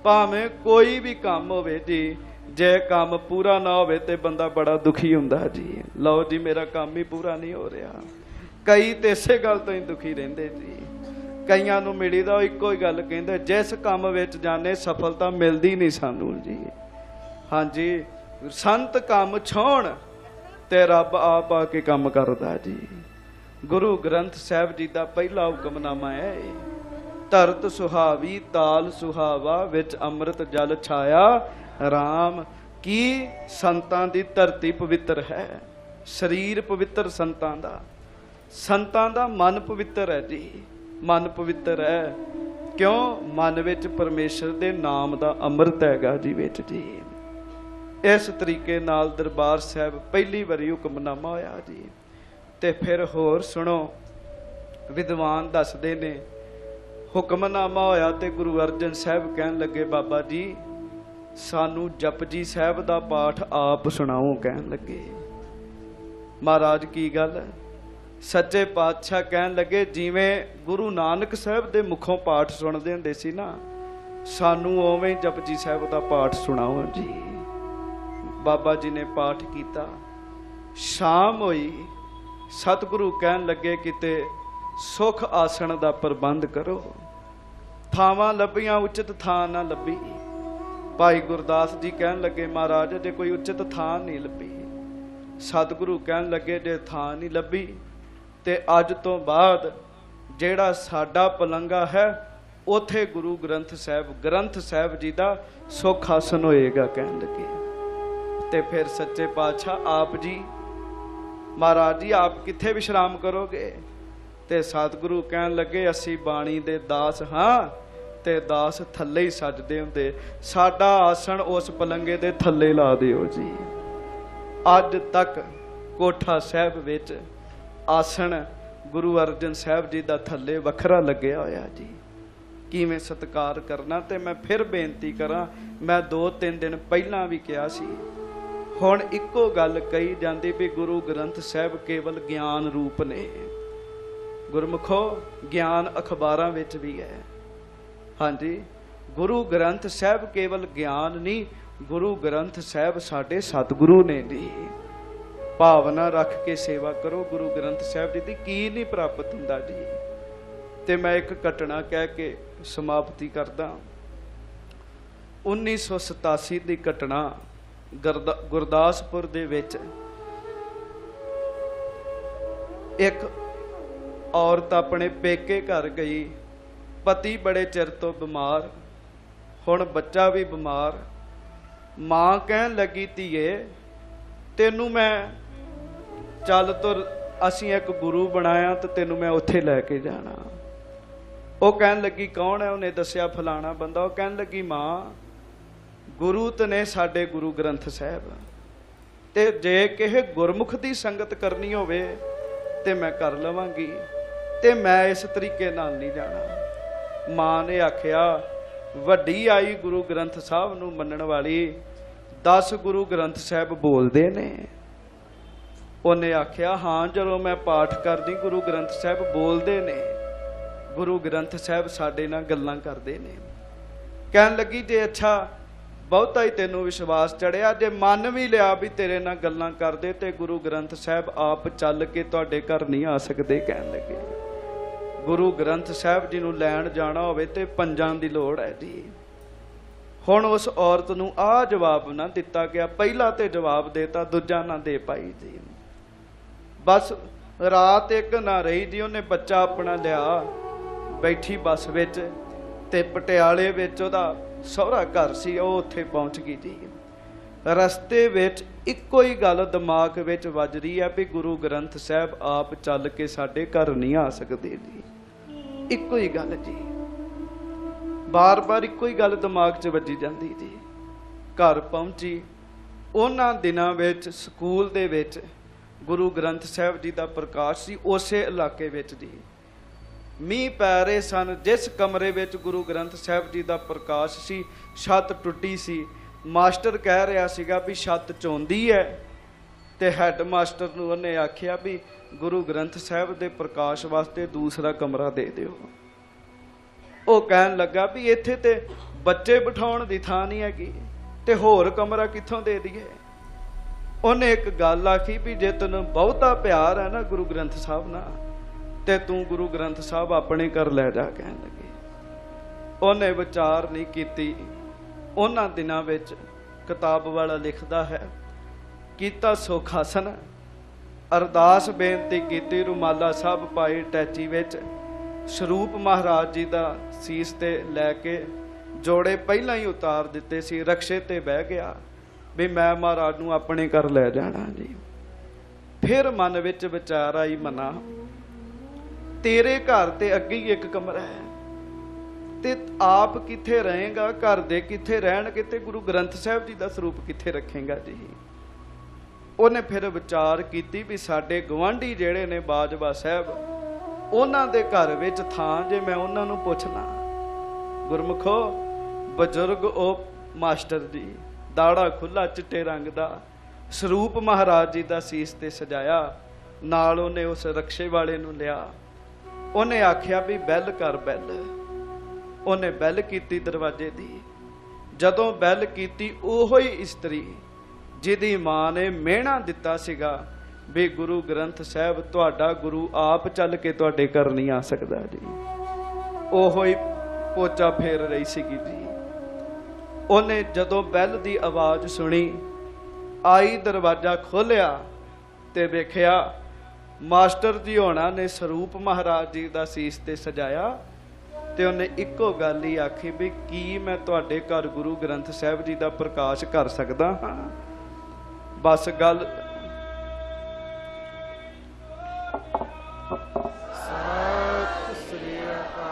ਭਾਵੇਂ ਕੋਈ ਵੀ ਕੰਮ ਹੋਵੇ ਜੀ, ਜੇ ਕੰਮ ਪੂਰਾ ਨਾ ਹੋਵੇ ਤੇ ਬੰਦਾ ਬੜਾ ਦੁਖੀ ਹੁੰਦਾ ਜੀ। ਲਓ ਜੀ, ਮੇਰਾ ਕੰਮ ਹੀ ਪੂਰਾ ਨਹੀਂ ਹੋ ਰਿਹਾ। ਕਈ ਤੇ ਇਸੇ ਗੱਲ ਤੋਂ ਹੀ ਦੁਖੀ ਰਹਿੰਦੇ ਜੀ। ਕਈਆਂ ਨੂੰ ਮਿਲੀ ਦਾ ਇੱਕੋ ਹੀ ਗੱਲ ਕਹਿੰਦੇ, ਜਿਸ ਕੰਮ ਵਿੱਚ ਜਾਣੇ ਸਫਲਤਾ ਮਿਲਦੀ ਨਹੀਂ ਸਾਨੂੰ ਜੀ। ਹਾਂਜੀ, ਸੰਤ ਕੰਮ ਛੋਣ ਤੇ ਰੱਬ ਆਪ ਆ ਕੇ ਕੰਮ ਕਰਦਾ ਜੀ। ਗੁਰੂ ਗ੍ਰੰਥ ਸਾਹਿਬ ਜੀ ਦਾ ਪਹਿਲਾ ਹੁਕਮਨਾਮਾ ਹੈ, ਧਰਤ ਸੁਹਾਵੀ ਤਾਲ ਸੁਹਾਵਾ, ਵਿੱਚ ਅੰਮ੍ਰਿਤ ਜਲ ਛਾਇਆ RAM। ਕੀ ਸੰਤਾਂ ਦੀ ਧਰਤੀ ਪਵਿੱਤਰ ਹੈ, ਸਰੀਰ ਪਵਿੱਤਰ ਸੰਤਾਂ ਦਾ ਮਨ ਪਵਿੱਤਰ ਹੈ ਜੀ। ਮਨ ਪਵਿੱਤਰ ਹੈ ਕਿਉਂ? ਮਨ ਵਿੱਚ ਪਰਮੇਸ਼ਰ ਦੇ ਨਾਮ ਦਾ ਅੰਮ੍ਰਿਤ ਹੈਗਾ ਜੀ ਵਿੱਚ ਜੀ। ਇਸ ਤਰੀਕੇ ਨਾਲ ਦਰਬਾਰ ਸਾਹਿਬ ਪਹਿਲੀ ਵਾਰੀ ਹੁਕਮਨਾਮਾ ਹੋਇਆ ਜੀ। ਤੇ ਫਿਰ ਹੋਰ ਸੁਣੋ, ਵਿਦਵਾਨ ਦੱਸਦੇ ਨੇ ਹੁਕਮਨਾਮਾ ਹੋਇਆ ਤੇ ਗੁਰੂ ਅਰਜਨ ਸਾਹਿਬ ਕਹਿਣ ਲੱਗੇ, ਬਾਬਾ ਜੀ ਸਾਨੂੰ ਜਪਜੀ ਸਾਹਿਬ ਦਾ ਪਾਠ ਆਪ ਸੁਣਾਓ। ਕਹਿਣ ਲੱਗੇ, ਮਹਾਰਾਜ ਕੀ ਗੱਲ ਹੈ? ਸੱਚੇ ਪਾਤਸ਼ਾਹ ਕਹਿਣ ਲੱਗੇ, ਜਿਵੇਂ ਗੁਰੂ ਨਾਨਕ ਸਾਹਿਬ ਦੇ ਮੁਖੋਂ ਪਾਠ ਸੁਣਦੇ ਹੁੰਦੇ ਸੀ ਨਾ, ਸਾਨੂੰ ਉਵੇਂ ਜਪਜੀ ਸਾਹਿਬ ਦਾ ਪਾਠ ਸੁਣਾਓ ਜੀ। ਬਾਬਾ ਜੀ ਨੇ ਪਾਠ ਕੀਤਾ। ਸ਼ਾਮ ਹੋਈ, ਸਤਿਗੁਰੂ ਕਹਿਣ ਲੱਗੇ, ਕਿਤੇ ਸੁਖ ਆਸਣ ਦਾ ਪ੍ਰਬੰਧ ਕਰੋ। ਥਾਵਾਂ ਲੱਭੀਆਂ, ਉਚਿਤ ਥਾਂ ਨਾ ਲੱਭੀ। ਭਾਈ ਗੁਰਦਾਸ ਜੀ ਕਹਿਣ ਲੱਗੇ, ਮਹਾਰਾਜ ਜੇ ਕੋਈ ਉਚਿਤ ਥਾਂ ਨਹੀਂ ਲੱਭੀ। ਸਤਿਗੁਰੂ ਕਹਿਣ ਲੱਗੇ, ਜੇ ਥਾਂ ਨਹੀਂ ਲੱਭੀ ਤੇ ਅੱਜ ਤੋਂ ਬਾਅਦ ਜਿਹੜਾ ਸਾਡਾ ਪਲੰਗਾ ਹੈ ਉਥੇ ਗੁਰੂ ਗ੍ਰੰਥ ਸਾਹਿਬ ਜੀ ਦਾ ਸੁਖ ਆਸਣ ਹੋਏਗਾ। ਕਹਿਣ ਲੱਗੇ ਤੇ ਫਿਰ ਸੱਚੇ ਪਾਤਸ਼ਾਹ ਆਪ ਜੀ, ਮਹਾਰਾਜ ਜੀ ਆਪ ਕਿੱਥੇ ਵਿਸ਼ਰਾਮ ਕਰੋਗੇ? ਤੇ ਸਤਿਗੁਰੂ ਕਹਿਣ ਲੱਗੇ, ਅਸੀਂ ਬਾਣੀ ਦੇ ਦਾਸ ਹਾਂ ਤੇ ਦਾਸ ਥੱਲੇ ਹੀ ਸੱਜਦੇ ਹੁੰਦੇ, ਸਾਡਾ ਆਸਣ ਉਸ ਪਲੰਗੇ ਦੇ ਥੱਲੇ ਲਾ ਦਿਓ ਜੀ। ਅੱਜ ਤੱਕ ਕੋਠਾ ਸਾਹਿਬ ਵਿੱਚ ਆਸਣ ਗੁਰੂ ਅਰਜਨ ਸਾਹਿਬ ਜੀ ਦਾ ਥੱਲੇ ਵੱਖਰਾ ਲੱਗਿਆ ਹੋਇਆ ਜੀ। ਕਿਵੇਂ ਸਤਿਕਾਰ ਕਰਨਾ। ਤੇ ਮੈਂ ਫਿਰ ਬੇਨਤੀ ਕਰਾਂ, ਮੈਂ 2-3 ਦਿਨ ਪਹਿਲਾਂ ਵੀ ਕਿਹਾ ਸੀ, ਹੁਣ ਇੱਕੋ ਗੱਲ ਕਹੀ ਜਾਂਦੀ ਵੀ ਗੁਰੂ ਗ੍ਰੰਥ ਸਾਹਿਬ ਕੇਵਲ ਗਿਆਨ ਰੂਪ ਨੇ। ਗੁਰਮੁਖੋ, ਗਿਆਨ ਅਖਬਾਰਾਂ ਵਿੱਚ ਵੀ ਹੈ। ਹਾਂਜੀ, ਗੁਰੂ ਗ੍ਰੰਥ ਸਾਹਿਬ ਕੇਵਲ ਗਿਆਨ ਨਹੀਂ, ਗੁਰੂ ਗ੍ਰੰਥ ਸਾਹਿਬ ਸਾਡੇ ਸਤਿਗੁਰੂ ਨੇ ਜੀ। ਭਾਵਨਾ ਰੱਖ ਕੇ ਸੇਵਾ ਕਰੋ ਗੁਰੂ ਗ੍ਰੰਥ ਸਾਹਿਬ ਜੀ ਦੀ, ਕੀ ਨਹੀਂ ਪ੍ਰਾਪਤ ਹੁੰਦਾ ਜੀ। ਤੇ ਮੈਂ ਇੱਕ ਘਟਨਾ ਕਹਿ ਕੇ ਸਮਾਪਤੀ ਕਰਦਾ। 1987 ਦੀ ਘਟਨਾ, ਗੁਰਦਾਸਪੁਰ ਦੇ ਵਿੱਚ ਇੱਕ ਔਰਤ ਆਪਣੇ ਪੇਕੇ ਘਰ ਗਈ। ਪਤੀ ਬੜੇ ਚਿਰ ਤੋਂ ਬਿਮਾਰ, ਹੁਣ ਬੱਚਾ ਵੀ ਬਿਮਾਰ। ਮਾਂ ਕਹਿਣ ਲੱਗੀ, ਧੀਏ ਤੈਨੂੰ ਮੈਂ ਚੱਲ ਤੁਰ, ਅਸੀਂ ਇੱਕ ਗੁਰੂ ਬਣਾਇਆ ਤੇ ਤੈਨੂੰ ਮੈਂ ਉੱਥੇ ਲੈ ਕੇ ਜਾਣਾ। ਉਹ ਕਹਿਣ ਲੱਗੀ, ਕੌਣ ਹੈ? ਉਹਨੇ ਦੱਸਿਆ, ਫਲਾਣਾ ਬੰਦਾ। ਉਹ ਕਹਿਣ ਲੱਗੀ, ਮਾਂ ਗੁਰੂ ਤੇ ਨੇ ਸਾਡੇ ਗੁਰੂ ਗ੍ਰੰਥ ਸਾਹਿਬ, ਤੇ ਜੇ ਕਿਸੇ ਗੁਰਮੁਖ ਦੀ ਸੰਗਤ ਕਰਨੀ ਹੋਵੇ ਤੇ ਮੈਂ ਕਰ ਲਵਾਂਗੀ, ਤੇ ਮੈਂ ਇਸ ਤਰੀਕੇ ਨਾਲ ਨਹੀਂ ਜਾਣਾ। ਮਾਂ ਨੇ ਆਖਿਆ, ਵੱਡੀ ਆਈ ਗੁਰੂ ਗ੍ਰੰਥ ਸਾਹਿਬ ਨੂੰ ਮੰਨਣ ਵਾਲੀ, 10 ਗੁਰੂ ਗ੍ਰੰਥ ਸਾਹਿਬ ਬੋਲਦੇ ਨੇ। ਉਹਨੇ ਆਖਿਆ, ਹਾਂ ਜਦੋਂ ਮੈਂ ਪਾਠ ਕਰਦੀ ਗੁਰੂ ਗ੍ਰੰਥ ਸਾਹਿਬ ਬੋਲਦੇ ਨੇ, ਗੁਰੂ ਗ੍ਰੰਥ ਸਾਹਿਬ ਸਾਡੇ ਨਾਲ ਗੱਲਾਂ ਕਰਦੇ ਨੇ। ਕਹਿਣ ਲੱਗੀ, ਜੇ ਅੱਛਾ ਬਹੁਤਾ ਹੀ ਤੈਨੂੰ ਵਿਸ਼ਵਾਸ ਚੜਿਆ, ਜੇ ਮੰਨ ਵੀ ਲਿਆ ਵੀ ਤੇਰੇ ਨਾਲ ਗੱਲਾਂ ਕਰਦੇ, ਤੇ ਗੁਰੂ ਗ੍ਰੰਥ ਸਾਹਿਬ ਆਪ ਚੱਲ ਕੇ ਤੁਹਾਡੇ ਘਰ ਨਹੀਂ ਆ ਸਕਦੇ। ਕਹਿਣ ਲੱਗੇ, ਗੁਰੂ ਗ੍ਰੰਥ ਸਾਹਿਬ ਜੀ ਨੂੰ ਲੈਣ ਜਾਣਾ ਹੋਵੇ ਤੇ ਪੰਜਾਂ ਦੀ ਲੋੜ ਹੈ ਜੀ। ਹੁਣ ਉਸ ਔਰਤ ਨੂੰ ਆਹ ਜਵਾਬ ਨਾ ਦਿੱਤਾ ਗਿਆ। ਪਹਿਲਾ ਤੇ ਜਵਾਬ ਦੇਤਾ, ਦੂਜਾ ਨਾ ਦੇ ਪਾਈ ਜੀ। ਬਸ ਰਾਤ ਇੱਕ ਨਾ ਰਹੀ ਜੀ। ਉਹਨੇ ਬੱਚਾ ਆਪਣਾ ਲਿਆ, ਬੈਠੀ ਬੱਸ ਵਿੱਚ, ਤੇ ਪਟਿਆਲੇ ਵਿੱਚ ਉਹਦਾ ਸਹੁਰਾ ਘਰ ਸੀ, ਉਹ ਉੱਥੇ ਪਹੁੰਚ ਗਈ ਜੀ। ਰਸਤੇ ਵਿੱਚ ਇੱਕੋ ਹੀ ਗੱਲ ਦਿਮਾਗ ਵਿੱਚ ਵੱਜ ਰਹੀ ਹੈ ਵੀ ਗੁਰੂ ਗ੍ਰੰਥ ਸਾਹਿਬ ਆਪ ਚੱਲ ਕੇ ਸਾਡੇ ਘਰ ਨਹੀਂ ਆ ਸਕਦੇ ਜੀ। ਇੱਕੋ ਹੀ ਗੱਲ ਜੀ, ਬਾਰ-ਬਾਰ ਇੱਕੋ ਹੀ ਗੱਲ ਦਿਮਾਗ 'ਚ ਵੱਜੀ ਜਾਂਦੀ ਜੀ। ਘਰ ਪਹੁੰਚੀ। ਉਹਨਾਂ ਦਿਨਾਂ ਵਿੱਚ ਸਕੂਲ ਦੇ ਵਿੱਚ ਗੁਰੂ ਗ੍ਰੰਥ ਸਾਹਿਬ ਜੀ ਦਾ ਪ੍ਰਕਾਸ਼ ਸੀ, ਉਸੇ ਇਲਾਕੇ ਵਿੱਚ ਜੀ। ਮੀਂਹ ਪੈ ਰਹੇ ਸਨ। ਜਿਸ ਕਮਰੇ ਵਿੱਚ ਗੁਰੂ ਗ੍ਰੰਥ ਸਾਹਿਬ ਜੀ ਦਾ ਪ੍ਰਕਾਸ਼ ਸੀ, ਛੱਤ ਟੁੱਟੀ ਸੀ। ਮਾਸਟਰ ਕਹਿ ਰਿਹਾ ਸੀਗਾ ਵੀ ਛੱਤ ਚੋਂਦੀ ਹੈ, ਤੇ ਹੈੱਡ ਮਾਸਟਰ ਨੂੰ ਉਹਨੇ ਆਖਿਆ ਵੀ ਗੁਰੂ ਗ੍ਰੰਥ ਸਾਹਿਬ ਦੇ ਪ੍ਰਕਾਸ਼ ਵਾਸਤੇ ਦੂਸਰਾ ਕਮਰਾ ਦੇ ਦਿਓ। ਉਹ ਕਹਿਣ ਲੱਗਾ ਵੀ ਇੱਥੇ ਤੇ ਬੱਚੇ ਬਿਠਾਉਣ ਦੀ ਥਾਂ ਨਹੀਂ ਹੈਗੀ, ਤੇ ਹੋਰ ਕਮਰਾ ਕਿੱਥੋਂ ਦੇ ਦਈਏ। ਉਹਨੇ ਇੱਕ ਗੱਲ ਆਖੀ ਵੀ ਜੇ ਤੈਨੂੰ ਬਹੁਤਾ ਪਿਆਰ ਹੈ ਨਾ ਗੁਰੂ ਗ੍ਰੰਥ ਸਾਹਿਬ ਨਾਲ, ਤੇ ਤੂੰ ਗੁਰੂ ਗ੍ਰੰਥ ਸਾਹਿਬ ਆਪਣੇ ਘਰ ਲੈ ਜਾ। ਕਹਿਣ ਲੱਗੇ, ਉਹਨੇ ਵਿਚਾਰ ਨਹੀਂ ਕੀਤੀ। ਉਹਨਾਂ ਦਿਨਾਂ ਵਿੱਚ ਕਿਤਾਬ ਵਾਲਾ ਲਿਖਦਾ ਹੈ, ਕੀਤਾ ਸੁਖ ਆਸਣ, ਅਰਦਾਸ ਬੇਨਤੀ ਕੀਤੀ, ਰੁਮਾਲਾ ਸਾਹਿਬ ਪਾਈ ਟੈਚੀ ਵਿੱਚ, ਸਰੂਪ ਮਹਾਰਾਜ ਜੀ ਦਾ ਸੀਸ ਤੇ ਲੈ ਕੇ ਜੋੜੇ ਪਹਿਲਾਂ ਹੀ ਉਤਾਰ ਦਿੱਤੇ ਸੀ, ਰਕਸ਼ੇ ਤੇ ਬਹਿ ਗਿਆ ਵੀ ਮੈਂ ਮਹਾਰਾਜ ਨੂੰ ਆਪਣੇ ਘਰ ਲੈ ਜਾਣਾ ਜੀ। ਫਿਰ ਮਨ ਵਿੱਚ ਵਿਚਾਰ ਆਈ, ਮਨਾ ਤੇਰੇ ਘਰ ਤੇ ਅੱਗੇ ਹੀ ਇੱਕ ਕਮਰਾ ਹੈ, ਤੇ ਆਪ ਕਿੱਥੇ ਰਹੇਗਾ? ਘਰ ਦੇ ਕਿੱਥੇ ਰਹਿਣਗੇ, ਤੇ ਗੁਰੂ ਗ੍ਰੰਥ ਸਾਹਿਬ ਜੀ ਦਾ ਸਰੂਪ ਕਿੱਥੇ ਰੱਖੇਗਾ ਜੀ। ਉਹਨੇ ਫਿਰ ਵਿਚਾਰ ਕੀਤੀ ਵੀ ਸਾਡੇ ਗੁਆਂਢੀ ਜਿਹੜੇ ਨੇ ਬਾਜਵਾ ਸਾਹਿਬ, ਉਹਨਾਂ ਦੇ ਘਰ ਵਿੱਚ ਥਾਂ, ਜੇ ਮੈਂ ਉਹਨਾਂ ਨੂੰ ਪੁੱਛ ਲਾਂ। ਗੁਰਮੁਖੋ, ਬਜ਼ੁਰਗ ਉਹ ਮਾਸਟਰ ਜੀ, ਦਾੜਾ ਖੁੱਲਾ ਚਿੱਟੇ ਰੰਗ ਦਾ, ਸਰੂਪ ਮਹਾਰਾਜ ਜੀ ਦਾ ਸੀਸ ਤੇ ਸਜਾਇਆ, ਨਾਲ ਉਹਨੇ ਉਸ ਰਕਸ਼ੇ ਵਾਲੇ ਨੂੰ ਲਿਆ। ਉਹਨੇ ਆਖਿਆ ਵੀ ਬੈਲ ਕਰ ਬੈਲ। ਉਹਨੇ ਬੈਲ ਕੀਤੀ ਦਰਵਾਜ਼ੇ ਦੀ। ਜਦੋਂ ਬੈਲ ਕੀਤੀ, ਉਹੋ ਹੀ ਇਸਤਰੀ ਜਿਹਦੀ ਮਾਂ ਨੇ ਮਿਹਣਾ ਦਿੱਤਾ ਸੀਗਾ ਵੀ ਗੁਰੂ ਗ੍ਰੰਥ ਸਾਹਿਬ ਤੁਹਾਡਾ ਗੁਰੂ ਆਪ ਚੱਲ ਕੇ ਤੁਹਾਡੇ ਘਰ ਨਹੀਂ ਆ ਸਕਦਾ ਜੀ। ਉਹੋ ਹੀ ਪੋਚਾ ਫੇਰ ਰਹੀ ਸੀਗੀ ਜੀ। ਉਹਨੇ ਜਦੋਂ ਬੈਲ ਦੀ ਆਵਾਜ਼ ਸੁਣੀ, ਆਈ, ਦਰਵਾਜ਼ਾ ਖੋਲਿਆ ਤੇ ਵੇਖਿਆ ਮਾਸਟਰ ਜੀ ਹੋਣਾ ਨੇ ਸਰੂਪ ਮਹਾਰਾਜ ਜੀ ਦਾ ਸੀਸ ਤੇ ਸਜਾਇਆ ਤੇ ਉਹਨੇ ਇੱਕੋ ਗੱਲ ਹੀ ਆਖੀ ਵੀ ਕੀ ਮੈਂ ਤੁਹਾਡੇ ਘਰ ਗੁਰੂ ਗ੍ਰੰਥ ਸਾਹਿਬ ਜੀ ਦਾ ਪ੍ਰਕਾਸ਼ ਕਰ ਸਕਦਾ ਹਾਂ। ਬਸ ਗੱਲ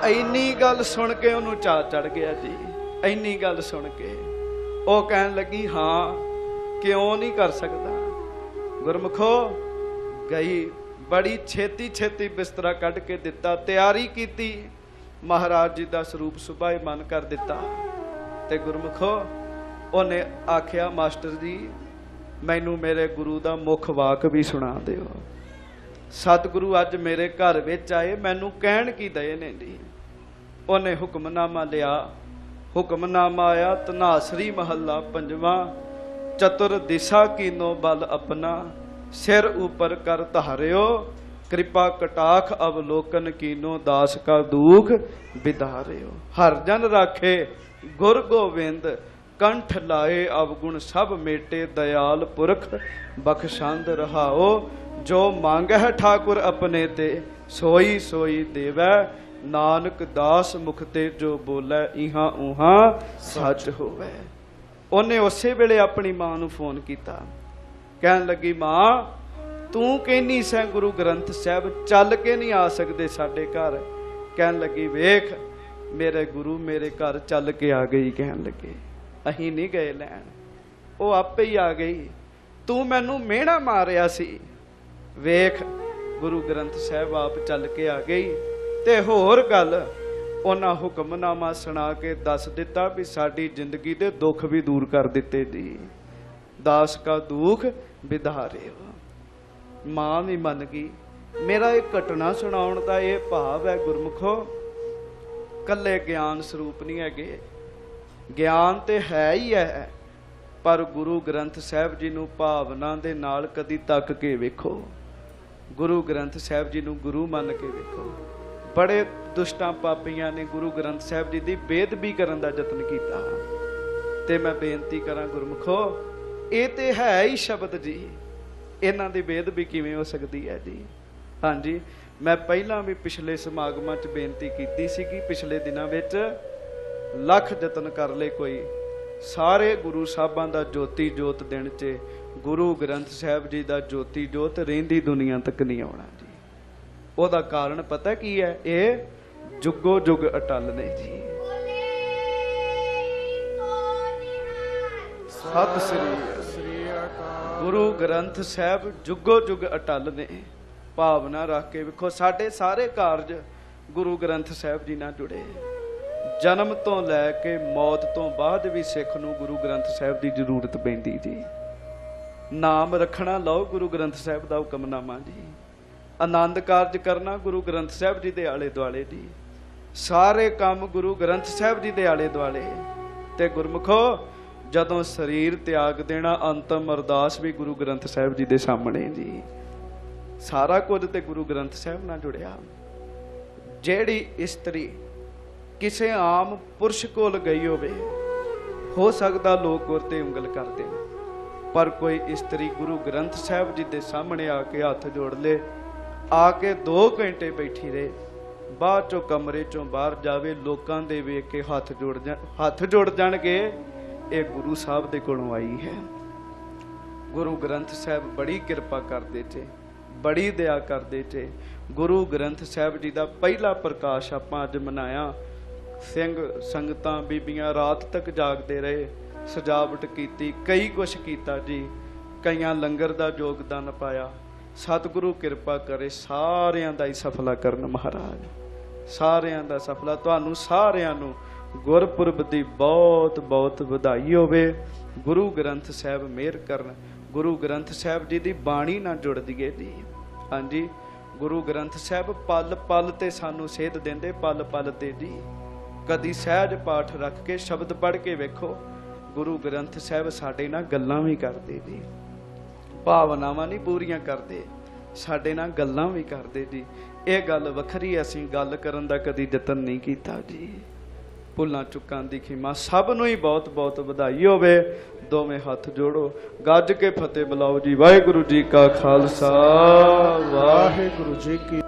ਇੰਨੀ ਗੱਲ ਸੁਣ ਕੇ ਉਹਨੂੰ ਚਾਅ ਚੜ ਗਿਆ ਜੀ। ਇੰਨੀ ਗੱਲ ਸੁਣ ਕੇ ਉਹ ਕਹਿਣ ਲੱਗੀ ਹਾਂ ਕਿਉਂ ਨਹੀਂ ਕਰ ਸਕਦਾ। ਗੁਰਮੁਖੋ ਗਈ, ਬੜੀ ਛੇਤੀ ਛੇਤੀ ਬਿਸਤਰਾ ਕੱਢ ਕੇ ਦਿੱਤਾ, ਤਿਆਰੀ ਕੀਤੀ, ਮਹਾਰਾਜ ਜੀ ਦਾ ਸਰੂਪ ਸੁਭਾਇਮਾਨ ਕਰ ਦਿੱਤਾ। ਤੇ ਗੁਰਮੁਖੋ ਉਹਨੇ ਆਖਿਆ ਮਾਸਟਰ ਜੀ ਮੈਨੂੰ ਮੇਰੇ ਗੁਰੂ ਦਾ ਮੁੱਖ ਵਾਕ ਵੀ ਸੁਣਾ ਦਿਓ। ਸਤਿਗੁਰੂ ਅੱਜ ਮੇਰੇ ਘਰ ਵਿੱਚ ਆਏ, ਮੈਨੂੰ ਕਹਿਣ ਕੀ ਦਏ ਨੇ ਜੀ। ਉਹਨੇ ਹੁਕਮਨਾਮਾ ਲਿਆ। ਹੁਕਮਨਾਮਾ ਆਇਆ, ਧਨਾਸਰੀ ਮਹੱਲਾ ਪੰਜਵਾਂ, ਚਤੁਰ ਦਿਸ਼ਾ ਕੀਨੋ ਬਲ ਆਪਣਾ, ਸਿਰ ਉਪਰ ਕਰ ਧਾਰਿਓ, ਕਿਰਪਾ ਕਟਾਖ ਅਵਲੋਕਨ ਕੀਨੋ, ਦਾਸ ਕਾ ਦੁਖ ਵਿਦਾਰਿਓ। ਹਰ ਜਨ ਰਾਖੇ ਗੁਰ ਗੋਬਿੰਦ, ਕੰਠ ਲਾਏ ਅਵਗੁਣ ਸਭ ਮੇਟੇ, ਦਇਆਲ ਪੁਰਖ ਬਖਸ਼ੰਦ ਰਹਾਓ। ਜੋ ਮੰਗਹਿ ਠਾकुर अपने ते, सोई सोई देवै, नानक दास मुख ते, जो बोलै इहां उहां सच होवै। ਉਹਨੇ ਉਸੇ ਵੇਲੇ ਆਪਣੀ ਮਾਂ ਨੂੰ ਫੋਨ ਕੀਤਾ, ਕਹਿਣ ਲੱਗੀ ਮਾਂ ਤੂੰ ਕਹਿੰਦੀ ਸੈਂ ਗੁਰੂ ਗ੍ਰੰਥ ਸਾਹਿਬ ਚੱਲ ਕੇ ਨਹੀਂ ਆ ਸਕਦੇ ਸਾਡੇ ਘਰ। ਕਹਿਣ ਲੱਗੀ ਵੇਖ ਮੇਰੇ ਗੁਰੂ ਮੇਰੇ ਘਰ ਚੱਲ ਕੇ ਆ ਗਈ। ਕਹਿਣ ਲੱਗੇ ਅਸੀਂ ਨਹੀਂ ਗਏ ਲੈਣ, ਉਹ ਆਪੇ ਹੀ ਆ ਗਈ। ਤੂੰ ਮੈਨੂੰ ਮਿਹਣਾ ਮਾਰਿਆ ਸੀ, ਵੇਖ ਗੁਰੂ ਗ੍ਰੰਥ ਸਾਹਿਬ ਆਪ ਚੱਲ ਕੇ ਆ ਗਈ। ਤੇ ਹੋਰ ਗੱਲ ਉਹਨਾਂ ਹੁਕਮਨਾਮਾ ਸੁਣਾ ਕੇ ਦੱਸ ਦਿੱਤਾ ਵੀ ਸਾਡੀ ਜ਼ਿੰਦਗੀ ਦੇ ਦੁੱਖ ਵੀ ਦੂਰ ਕਰ ਦਿੱਤੇ ਜੀ। ਦਾਸ ਕਾ ਦੁੱਖ ਵਿਦਾਰਿਓ। ਮਾਂ ਵੀ ਮੰਨ ਗਈ। ਮੇਰਾ ਇਹ ਘਟਨਾ ਸੁਣਾਉਣ ਦਾ ਇਹ ਭਾਵ ਹੈ ਗੁਰਮੁਖੋ, ਕੱਲੇ ਗਿਆਨ ਸਰੂਪ ਨਹੀਂ ਹੈਗੇ, ਗਿਆਨ ਤੇ ਹੈ ਹੀ ਹੈ, ਪਰ ਗੁਰੂ ਗ੍ਰੰਥ ਸਾਹਿਬ ਜੀ ਨੂੰ ਭਾਵਨਾ ਦੇ ਨਾਲ ਕਦੀ ਤੱਕ ਕੇ ਵੇਖੋ। ਗੁਰੂ ਗ੍ਰੰਥ ਸਾਹਿਬ ਜੀ ਨੂੰ ਗੁਰੂ ਮੰਨ ਕੇ ਵੇਖੋ। ਬੜੇ ਦੁਸ਼ਟਾਂ ਪਾਪੀਆਂ ਨੇ ਗੁਰੂ ਗ੍ਰੰਥ ਸਾਹਿਬ ਜੀ ਦੀ ਬੇਅਦਬੀ ਕਰਨ ਦਾ ਯਤਨ ਕੀਤਾ। ਤੇ ਮੈਂ ਬੇਨਤੀ ਕਰਾਂ ਗੁਰਮੁਖੋ, ਇਹ ਤੇ ਹੈ ਹੀ ਸ਼ਬਦ ਜੀ, ਇਹਨਾਂ ਦੀ ਬੇਅਦਬੀ ਕਿਵੇਂ ਹੋ ਸਕਦੀ ਹੈ ਜੀ। ਹਾਂਜੀ, ਮੈਂ ਪਹਿਲਾਂ ਵੀ ਪਿਛਲੇ ਸਮਾਗਮਾਂ 'ਚ ਬੇਨਤੀ ਕੀਤੀ ਸੀ ਕਿ ਪਿਛਲੇ ਦਿਨਾਂ ਵਿੱਚ ਲੱਖ ਯਤਨ ਕਰ ਲਏ ਕੋਈ, ਸਾਰੇ ਗੁਰੂ ਸਾਹਿਬਾਂ ਦਾ ਜੋਤੀ ਜੋਤ ਦਿਨ 'ਚ ਗੁਰੂ ਗ੍ਰੰਥ ਸਾਹਿਬ ਜੀ ਦਾ ਜੋਤੀ ਜੋਤ ਰਹਿੰਦੀ ਦੁਨੀਆ ਤੱਕ ਨਹੀਂ ਆਉਣਾ ਜੀ। ਉਹਦਾ ਕਾਰਨ ਪਤਾ ਕੀ ਹੈ? ਇਹ ਜੁਗੋ ਜੁਗ ਅਟਲ ਨੇ ਜੀ। ਸਤਿ ਸ੍ਰੀ ਅਕਾਲ। ਗੁਰੂ ਗ੍ਰੰਥ ਸਾਹਿਬ ਜੁਗੋ ਜੁਗ ਅਟਲ ਨੇ। ਭਾਵਨਾ ਰੱਖ ਕੇ ਵੇਖੋ, ਸਾਡੇ ਸਾਰੇ ਕਾਰਜ ਗੁਰੂ ਗ੍ਰੰਥ ਸਾਹਿਬ ਜੀ ਨਾਲ ਜੁੜੇ। ਜਨਮ ਤੋਂ ਲੈ ਕੇ ਮੌਤ ਤੋਂ ਬਾਅਦ ਵੀ ਸਿੱਖ ਨੂੰ ਗੁਰੂ ਗ੍ਰੰਥ ਸਾਹਿਬ ਦੀ ਜ਼ਰੂਰਤ ਪੈਂਦੀ ਜੀ। ਨਾਮ ਰੱਖਣਾ ਲਓ ਗੁਰੂ ਗ੍ਰੰਥ ਸਾਹਿਬ ਦਾ ਹੁਕਮਨਾਮਾ ਜੀ। ਆਨੰਦ ਕਾਰਜ ਕਰਨਾ ਗੁਰੂ ਗ੍ਰੰਥ ਸਾਹਿਬ ਜੀ ਦੇ ਆਲੇ ਦੁਆਲੇ ਜੀ। ਸਾਰੇ ਕੰਮ ਗੁਰੂ ਗ੍ਰੰਥ ਸਾਹਿਬ ਜੀ ਦੇ ਆਲੇ ਦੁਆਲੇ। ਤੇ ਗੁਰਮੁਖੋ, ਜਦੋਂ ਸਰੀਰ ਤਿਆਗ ਦੇਣਾ, ਅੰਤਮ ਅਰਦਾਸ ਵੀ ਗੁਰੂ ਗ੍ਰੰਥ ਸਾਹਿਬ ਜੀ ਦੇ ਸਾਹਮਣੇ ਜੀ। ਸਾਰਾ ਕੁਝ ਤੇ ਗੁਰੂ ਗ੍ਰੰਥ ਸਾਹਿਬ ਨਾਲ ਜੁੜਿਆ। ਜਿਹੜੀ ਇਸਤਰੀ ਕਿਸੇ ਆਮ ਪੁਰਸ਼ ਕੋਲ ਗਈ ਹੋਵੇ, ਹੋ ਸਕਦਾ ਲੋਕ ਉਹ ਤੇ ਉਂਗਲ ਕਰਦੇ, ਪਰ ਕੋਈ ਇਸਤਰੀ ਗੁਰੂ ਗ੍ਰੰਥ ਸਾਹਿਬ ਜੀ ਦੇ ਸਾਹਮਣੇ ਆ ਕੇ ਹੱਥ ਜੋੜ ਲੇ, ਆ ਕੇ 2 ਘੰਟੇ ਬੈਠੀ ਰਹੇ, ਬਾਅਦ ਚੋਂ ਕਮਰੇ ਚੋਂ ਬਾਹਰ ਜਾਵੇ, ਲੋਕਾਂ ਦੇ ਵੇਖ ਕੇ ਹੱਥ ਜੋੜ ਜਾਣਗੇ, ਇਹ ਗੁਰੂ ਸਾਹਿਬ ਦੇ ਕੋਲੋਂ ਆਈ ਹੈ। ਗੁਰੂ ਗ੍ਰੰਥ ਸਾਹਿਬ ਬੜੀ ਕਿਰਪਾ ਕਰਦੇ ਤੇ, ਬੜੀ ਦਇਆ ਕਰਦੇ ਤੇ। ਗੁਰੂ ਗ੍ਰੰਥ ਸਾਹਿਬ ਜੀ ਦਾ ਪਹਿਲਾ ਪ੍ਰਕਾਸ਼ ਆਪਾਂ ਅੱਜ ਮਨਾਇਆ। ਸਿੰਘ ਸੰਗਤਾਂ ਬੀਬੀਆਂ ਰਾਤ ਤੱਕ ਜਾਗਦੇ ਰਹੇ, ਸਜਾਵਟ ਕੀਤੀ, ਕਈ ਕੁਛ ਕੀਤਾ ਜੀ। ਕਈਆਂ ਲੰਗਰ ਦਾ ਯੋਗਦਾਨ ਪਾਇਆ। ਸਤਿਗੁਰੂ ਕਿਰਪਾ ਕਰੇ, ਸਾਰਿਆਂ ਦਾ ਹੀ ਸਫਲਾ ਕਰਨ ਮਹਾਰਾਜ, ਸਾਰਿਆਂ ਦਾ ਸਫਲਾ। ਤੁਹਾਨੂੰ ਸਾਰਿਆਂ ਨੂੰ ਗੁਰਪੁਰਬ ਦੀ ਬਹੁਤ ਬਹੁਤ ਵਧਾਈ ਹੋਵੇ। ਗੁਰੂ ਗ੍ਰੰਥ ਸਾਹਿਬ ਮਿਹਰ ਕਰਨ। ਗੁਰੂ ਗ੍ਰੰਥ ਸਾਹਿਬ ਜੀ ਦੀ ਬਾਣੀ ਨਾਲ ਜੁੜ ਦੀਏ ਜੀ। ਹਾਂਜੀ, ਗੁਰੂ ਗ੍ਰੰਥ ਸਾਹਿਬ ਪਲ ਪਲ ਤੇ ਸਾਨੂੰ ਸੇਧ ਦਿੰਦੇ, ਪਲ ਪਲ ਤੇ ਜੀ। ਕਦੀ ਸਹਿਜ ਪਾਠ ਰੱਖ ਕੇ ਸ਼ਬਦ ਪੜ੍ਹ ਕੇ ਵੇਖੋ, ਗੁਰੂ ਗ੍ਰੰਥ ਸਾਹਿਬ ਸਾਡੇ ਨਾਲ ਗੱਲਾਂ ਵੀ ਕਰਦੇ ਜੀ। ਭਾਵਨਾਵਾਂ ਨਹੀਂ ਪੂਰੀਆਂ ਕਰਦੇ, ਸਾਡੇ ਨਾਲ ਗੱਲਾਂ ਵੀ ਕਰਦੇ ਜੀ। ਇਹ ਗੱਲ ਵੱਖਰੀ, ਅਸੀਂ ਗੱਲ ਕਰਨ ਦਾ ਕਦੀ ਯਤਨ ਨਹੀਂ ਕੀਤਾ ਜੀ। ਭੁੱਲਾਂ ਚੁੱਕਾਂ ਦੀ ਖਿਮਾ। ਸਭ ਨੂੰ ਹੀ ਬਹੁਤ ਬਹੁਤ ਵਧਾਈ ਹੋਵੇ। ਦੋਵੇਂ ਹੱਥ ਜੋੜੋ, ਗੱਜ ਕੇ ਫਤਿਹ ਬੁਲਾਓ ਜੀ। ਵਾਹਿਗੁਰੂ ਜੀ ਕਾ ਖਾਲਸਾ, ਵਾਹਿਗੁਰੂ ਵਾਹਿਗੁਰੂ ਜੀ ਕੀ